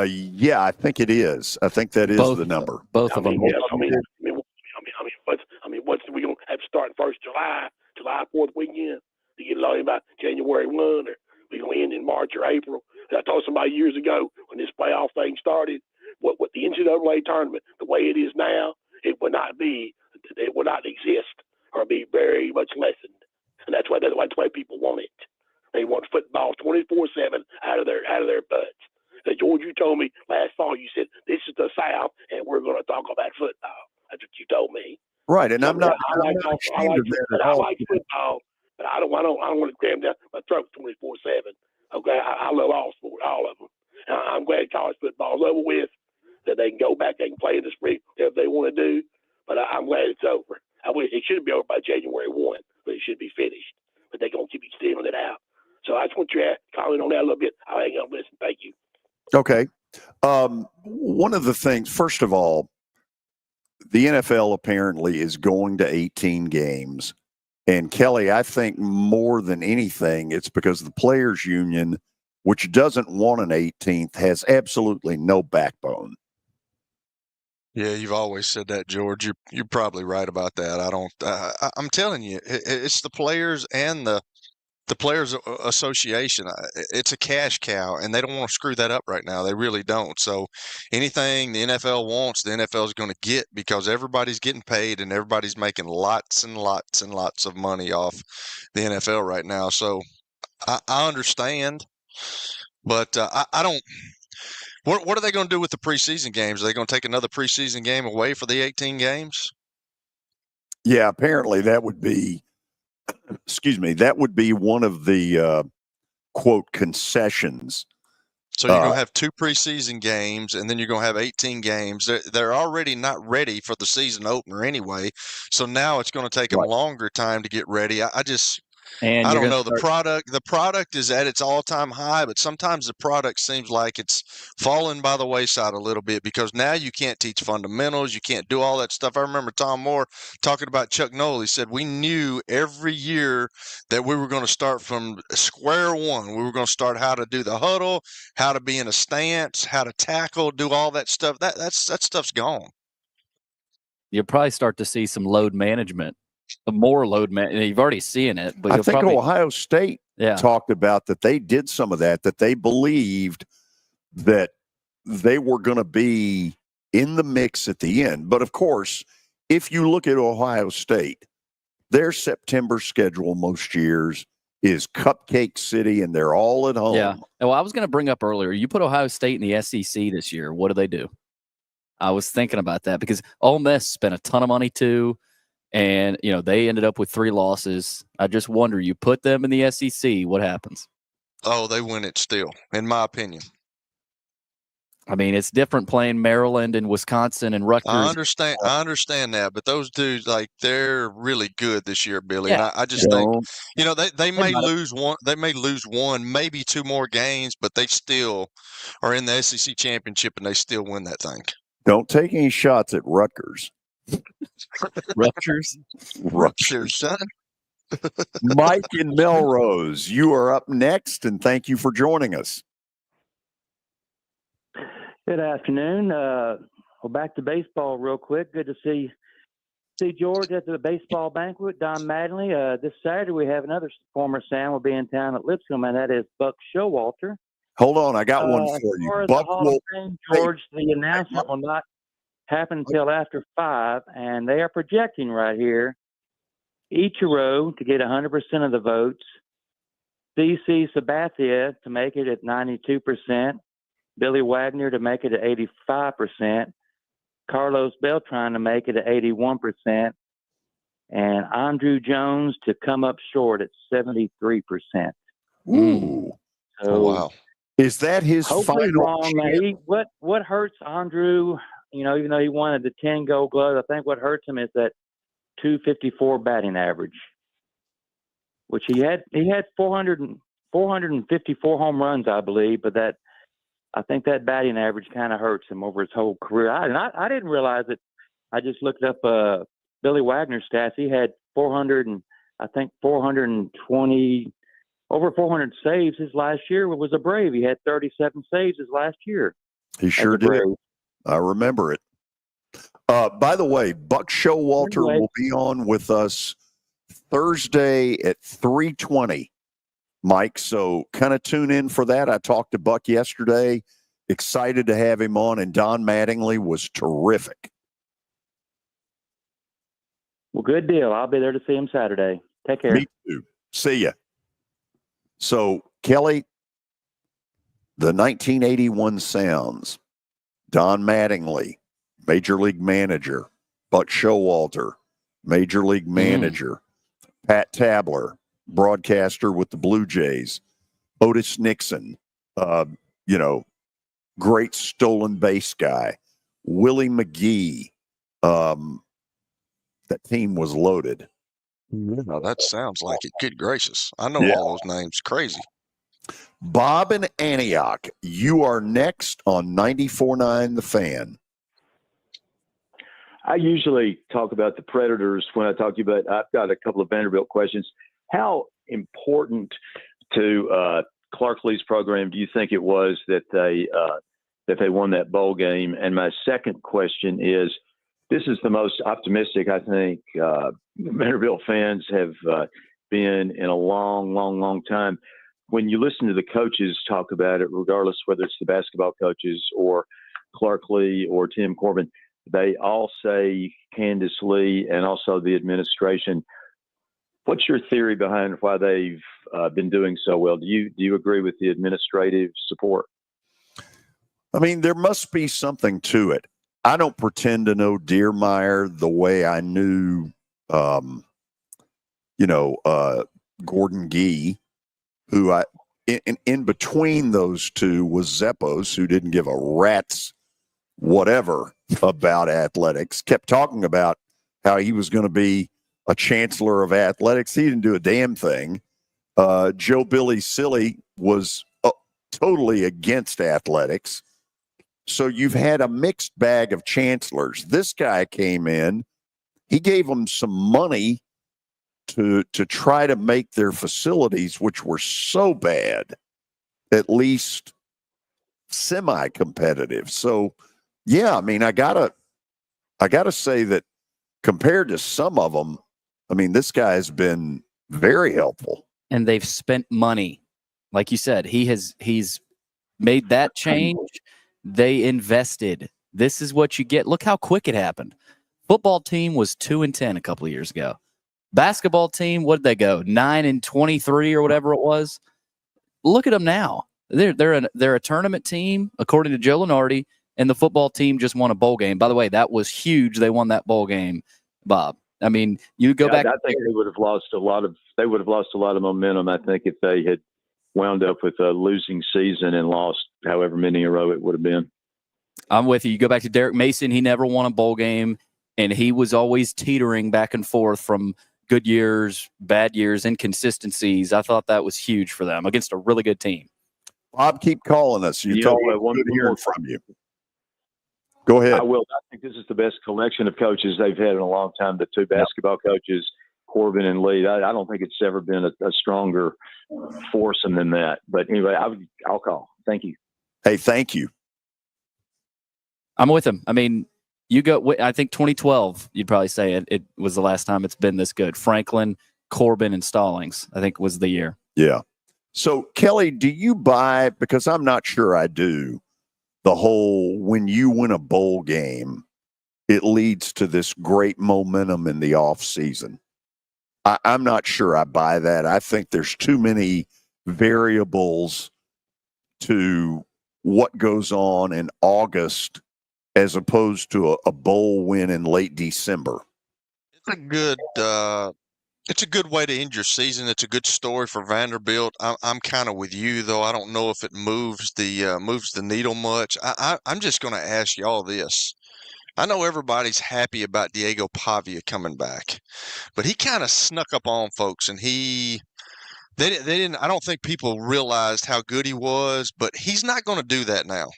Yeah, I think it is. I think that is the number. Both of them. What's we gonna have to start first July 4th weekend to get it about January 1, or we gonna end in March or April? I told somebody years ago when this playoff thing started, what the NCAA tournament, the way it is now, it would not exist or be very much lessened, and that's why people want it. They want football 24/7 out of their butts. George, you told me last fall, you said, this is the South, and we're going to talk about football. That's what you told me. Right, and I'm not I like football, but I don't want to cram down my throat 24/7. Okay, I love all sports, all of them. And I'm glad college football's over with, that they can go back, they can play in the spring if they want to do, but I'm glad it's over. It should be over by January 1, but it should be finished. But they're going to keep extending it out. So I just want you to comment on that a little bit. I'll hang up and listen. Thank you. Okay. One of the things, first of all, the NFL apparently is going to 18 games. And Kelly, I think more than anything, it's because the Players Union, which doesn't want an 18th, has absolutely no backbone. Yeah, you've always said that, George. You're probably right about that. I'm telling you, it's the players and the the Players Association, it's a cash cow, and they don't want to screw that up right now. They really don't. So anything the NFL wants, the NFL is going to get, because everybody's getting paid and everybody's making lots and lots and lots of money off the NFL right now. So I understand, but I don't. What are they going to do with the preseason games? Are they going to take another preseason game away for the 18 games? Yeah, apparently that would be, that would be one of the quote concessions. So you're going to have 2 preseason games, and then you're going to have 18 games. They're already not ready for the season opener anyway. So now it's going to take them longer time to get ready. I don't know. The product is at its all-time high, but sometimes the product seems like it's fallen by the wayside a little bit, because now you can't teach fundamentals. You can't do all that stuff. I remember Tom Moore talking about Chuck Noll. He said, we knew every year that we were going to start from square one. We were going to start how to do the huddle, how to be in a stance, how to tackle, do all that stuff. That stuff's gone. You'll probably start to see some load management. More load management. You've already seen it, but I think Ohio State talked about that. They did some of that they believed that they were going to be in the mix at the end. But of course, if you look at Ohio State, their September schedule most years is Cupcake City, and they're all at home. Yeah. Well, I was going to bring up earlier, you put Ohio State in the SEC this year. What do they do? I was thinking about that because Ole Miss spent a ton of money too. And, they ended up with 3 losses. I just wonder, you put them in the SEC, what happens? Oh, they win it still, in my opinion. I mean, it's different playing Maryland and Wisconsin and Rutgers. I understand that, but those dudes, they're really good this year, Billy. Yeah. And I just think, they may lose one. They may lose 1, maybe 2 more games, but they still are in the SEC championship, and they still win that thing. Don't take any shots at Rutgers. Rutgers, son. Mike in Melrose, you are up next, and thank you for joining us. Good afternoon. Well, back to baseball real quick. Good to see George at the baseball banquet. Don Mattingly. This Saturday we have another former Sam will be in town at Lipscomb, and that is Buck Showalter. Hold on, I got one for you. Buck will. George, the announcement will not happen until after 5, and they are projecting right here Ichiro to get 100% of the votes, CC Sabathia to make it at 92%, Billy Wagner to make it at 85%, Carlos Beltran to make it at 81%, and Andrew Jones to come up short at 73%. Ooh. So, wow. Is that his final? Wrong. What hurts Andrew, even though he wanted the 10 gold gloves, I think what hurts him is that 254 batting average, which he had 454 home runs, I believe, but I think that batting average kind of hurts him over his whole career. I didn't realize it. I just looked up Billy Wagner's stats. He had 420, over 400 saves his last year was a Brave. He had 37 saves his last year. He sure did. I remember it. By the way, Buck Showalter will be on with us Thursday at 3:20, Mike. So kind of tune in for that. I talked to Buck yesterday. Excited to have him on, and Don Mattingly was terrific. Well, good deal. I'll be there to see him Saturday. Take care. Me too. See ya. So, Kelly, the 1981 Sounds, Don Mattingly, Major League Manager, Buck Showalter, Major League Manager, Pat Tabler, broadcaster with the Blue Jays, Otis Nixon, great stolen base guy, Willie McGee. That team was loaded. No, that sounds like it. Good gracious. I know all those names. Crazy. Bob in Antioch, you are next on 94.9 The Fan. I usually talk about the Predators when I talk to you, but I've got a couple of Vanderbilt questions. How important to Clark Lee's program do you think it was that they won that bowl game? And my second question is, this is the most optimistic I think Vanderbilt fans have been in a long, long, long time. When you listen to the coaches talk about it, regardless whether it's the basketball coaches or Clark Lee or Tim Corbin, they all say Candace Lee and also the administration. What's your theory behind why they've been doing so well? Do you agree with the administrative support? I mean, there must be something to it. I don't pretend to know Deermeyer the way I knew, Gordon Gee, who in between those two was Zeppos, who didn't give a rat's whatever about athletics, kept talking about how he was going to be a chancellor of athletics. He didn't do a damn thing. Joe Billy Silly was totally against athletics. So you've had a mixed bag of chancellors. This guy came in, he gave them some money to try to make their facilities, which were so bad, at least semi-competitive. So, yeah, I mean, I gotta say that compared to some of them, I mean, this guy has been very helpful. And they've spent money. Like you said, he's made that change. They invested. This is what you get. Look how quick it happened. Football team was 2-10 a couple of years ago. Basketball team, what did they go? 9-23 or whatever it was. Look at them now. They're a tournament team, according to Joe Lunardi, and the football team just won a bowl game. By the way, that was huge. They won that bowl game, Bob. I mean, you go back. I think they would have lost a lot of momentum. I think if they had wound up with a losing season and lost however many in a row it would have been. I'm with you. You go back to Derek Mason. He never won a bowl game, and he was always teetering back and forth from good years, bad years, inconsistencies. I thought that was huge for them against a really good team. Bob, keep calling us. You told me one hearing from you. Go ahead. I will. I think this is the best collection of coaches they've had in a long time. The two basketball coaches, Corbin and Lee. I don't think it's ever been a stronger foursome than that. But anyway, I'll call. Thank you. Hey, thank you. I'm with him. I mean, you go. I think 2012. You'd probably say it was the last time it's been this good. Franklin, Corbin, and Stallings, I think, was the year. Yeah. So Kelly, do you buy? Because I'm not sure I do. The whole when you win a bowl game, it leads to this great momentum in the off season. I'm not sure I buy that. I think there's too many variables to what goes on in August as opposed to a bowl win in late December. It's a good way to end your season. It's a good story for Vanderbilt. I'm kind of with you, though. I don't know if it moves the needle much. I'm just going to ask y'all this. I know everybody's happy about Diego Pavia coming back, but he kind of snuck up on folks, and they didn't. I don't think people realized how good he was, but he's not going to do that now.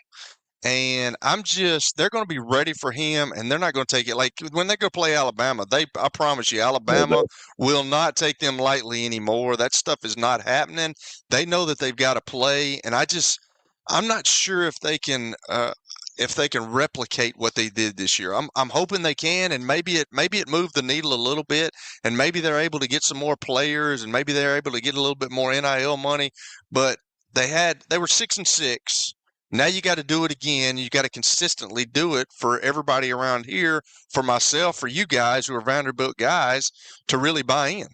And they're going to be ready for him, and they're not going to take it. Like when they go play Alabama, I promise you, Alabama will not take them lightly anymore. That stuff is not happening. They know that they've got to play, and I'm not sure if they can replicate what they did this year. I'm hoping they can, and maybe it moved the needle a little bit, and maybe they're able to get some more players, and maybe they're able to get a little bit more NIL money. But they were 6-6. Now you got to do it again. You got to consistently do it for everybody around here, for myself, for you guys who are Vanderbilt guys, to really buy in.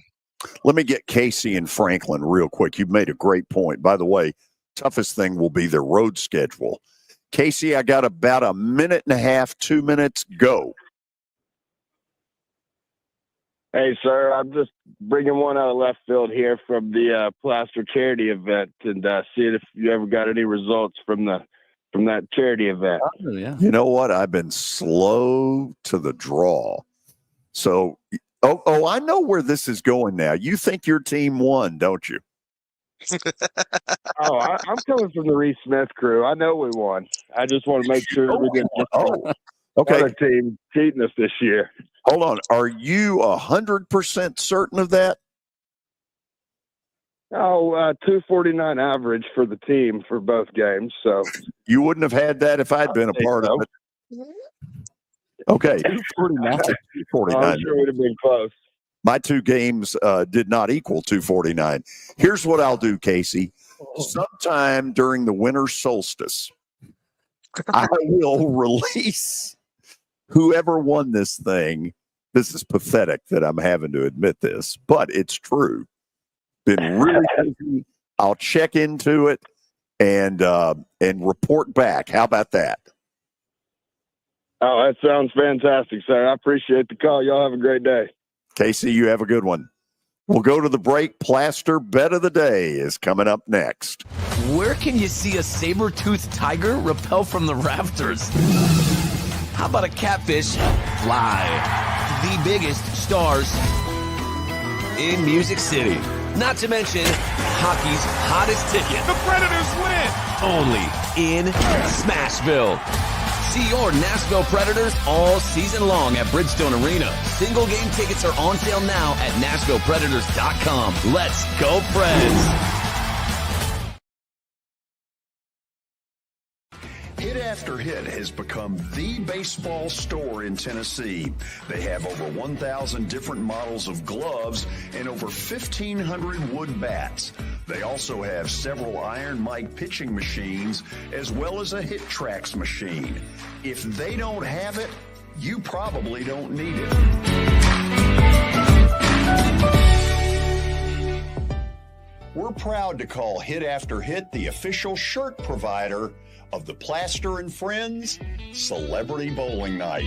Let me get Casey and Franklin real quick. You've made a great point. By the way, toughest thing will be their road schedule. Casey, I got about a minute and a half, 2 minutes. Go. Hey, sir, I'm just bringing one out of left field here from the Plaster charity event and seeing if you ever got any results from that charity event. Oh, yeah. You know what? I've been slow to the draw. So, I know where this is going now. You think your team won, don't you? I'm coming from the Reese Smith crew. I know we won. I just want to make sure we didn't okay. Other team cheating us this year. Hold on. Are you 100% certain of that? 249 average for the team for both games. So you wouldn't have had that if I'd been a part of it. Okay. 249. I'm sure we'd have been close. My 2 games did not equal 249. Here's what I'll do, Casey. Sometime during the winter solstice, I will release whoever won this thing. This is pathetic that I'm having to admit this, but it's true. Been really busy. I'll check into it and report back. How about that? Oh, that sounds fantastic, sir. I appreciate the call. Y'all have a great day. Casey, you have a good one. We'll go to the break. Plaster Bet of the Day is coming up next. Where can you see a saber-toothed tiger rappel from the rafters? How about a catfish fly? The biggest stars in Music City. Not to mention hockey's hottest ticket. The Predators win! Only in Smashville. See your Nashville Predators all season long at Bridgestone Arena. Single game tickets are on sale now at NashvillePredators.com. Let's go, Preds! Hit After Hit has become the baseball store in Tennessee. They have over 1,000 different models of gloves and over 1,500 wood bats. They also have several Iron Mike pitching machines as well as a Hit Tracks machine. If they don't have it, you probably don't need it. We're proud to call Hit After Hit the official shirt provider of the Plaster and Friends Celebrity Bowling Night.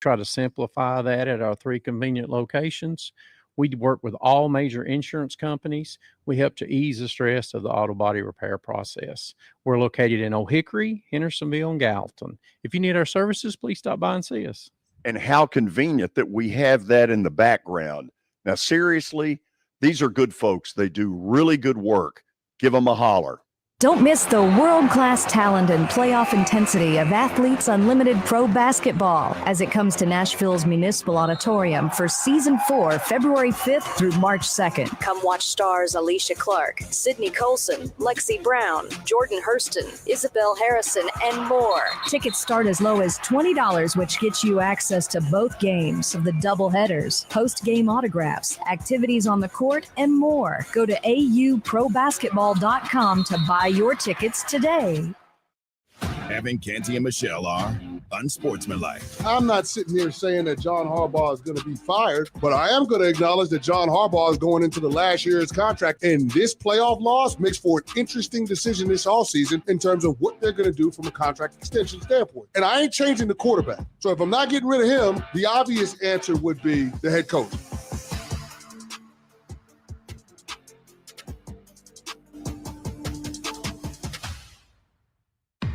Try to simplify that at our 3 convenient locations. We work with all major insurance companies. We help to ease the stress of the auto body repair process. We're located in Old Hickory, Hendersonville, and Gallatin. If you need our services, please stop by and see us. And how convenient that we have that in the background. Now, seriously, these are good folks. They do really good work. Give them a holler. Don't miss the world-class talent and playoff intensity of Athletes Unlimited Pro Basketball as it comes to Nashville's Municipal Auditorium for Season 4, February 5th through March 2nd. Come watch stars Alicia Clark, Sydney Colson, Lexi Brown, Jordan Hurston, Isabel Harrison, and more. Tickets start as low as $20, which gets you access to both games of the doubleheaders, post-game autographs, activities on the court, and more. Go to auprobasketball.com to buy your tickets today. Evan, Canty, and Michelle are unsportsmanlike. I'm not sitting here saying that John Harbaugh is going to be fired, but I am going to acknowledge that John Harbaugh is going into the last year of his contract, and this playoff loss makes for an interesting decision this offseason in terms of what they're going to do from a contract extension standpoint. And I ain't changing the quarterback. So if I'm not getting rid of him, the obvious answer would be the head coach.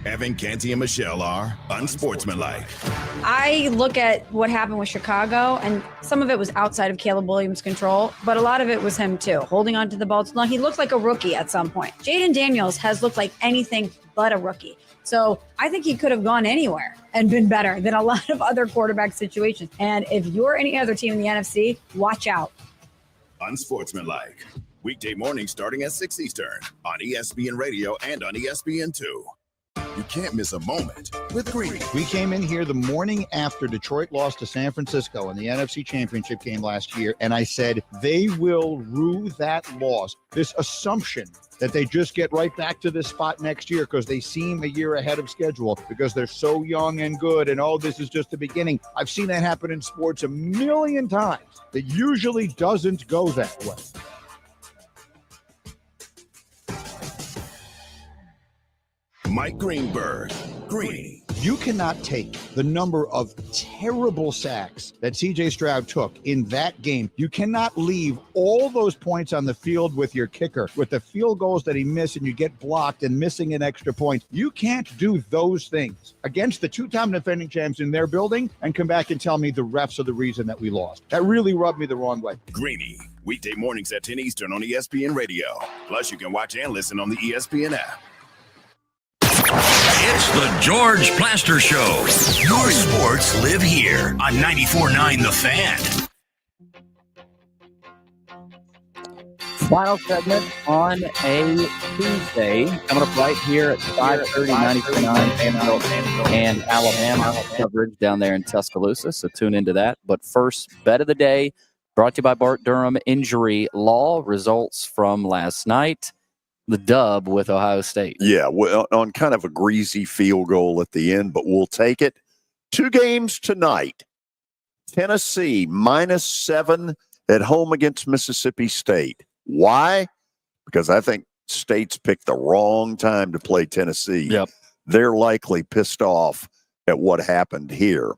Evan, Canty, and Michelle are unsportsmanlike. I look at what happened with Chicago, and some of it was outside of Caleb Williams' control, but a lot of it was him too, holding on to the ball too long. He looked like a rookie at some point. Jaden Daniels has looked like anything but a rookie. So I think he could have gone anywhere and been better than a lot of other quarterback situations. And if you're any other team in the NFC, watch out. Unsportsmanlike. Weekday mornings starting at 6 Eastern on ESPN Radio and on ESPN2. You can't miss a moment with Greeny. We came in here the morning after Detroit lost to San Francisco in the NFC Championship game last year, and I said they will rue that loss. This assumption that they just get right back to this spot next year because they seem a year ahead of schedule because they're so young and good, and oh, this is just the beginning. I've seen that happen in sports a million times. It usually doesn't go that way. Mike Greenberg, Greeny. You cannot take the number of terrible sacks that C.J. Stroud took in that game. You cannot leave all those points on the field with your kicker, with the field goals that he missed and you get blocked and missing an extra point. You can't do those things against the 2-time defending champs in their building and come back and tell me the refs are the reason that we lost. That really rubbed me the wrong way. Greeny, weekday mornings at 10 Eastern on ESPN Radio. Plus, you can watch and listen on the ESPN app. It's the George Plaster Show. Your sports live here on 94.9 The Fan. Final segment on a Tuesday, coming up right here at 5:30, 90.9 Vanderbilt and Alabama coverage down there in Tuscaloosa, so tune into that. But first, bet of the day, brought to you by Bart Durham Injury Law. Results from last night, the dub with Ohio State. Yeah, well, on kind of a greasy field goal at the end, but we'll take it. 2 games tonight. Tennessee -7 at home against Mississippi State. Why? Because I think State's picked the wrong time to play Tennessee. Yep. They're likely pissed off at what happened here.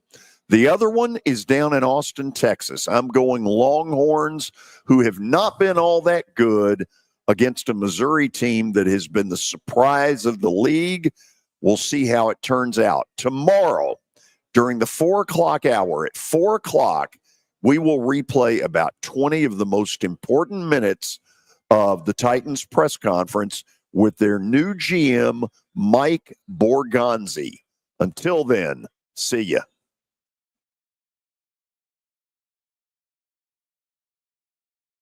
The other one is down in Austin, Texas. I'm going Longhorns, who have not been all that good, against a Missouri team that has been the surprise of the league. We'll see how it turns out. Tomorrow, during the 4 o'clock hour, at 4 o'clock, we will replay about 20 of the most important minutes of the Titans press conference with their new GM, Mike Borgonzi. Until then, see ya.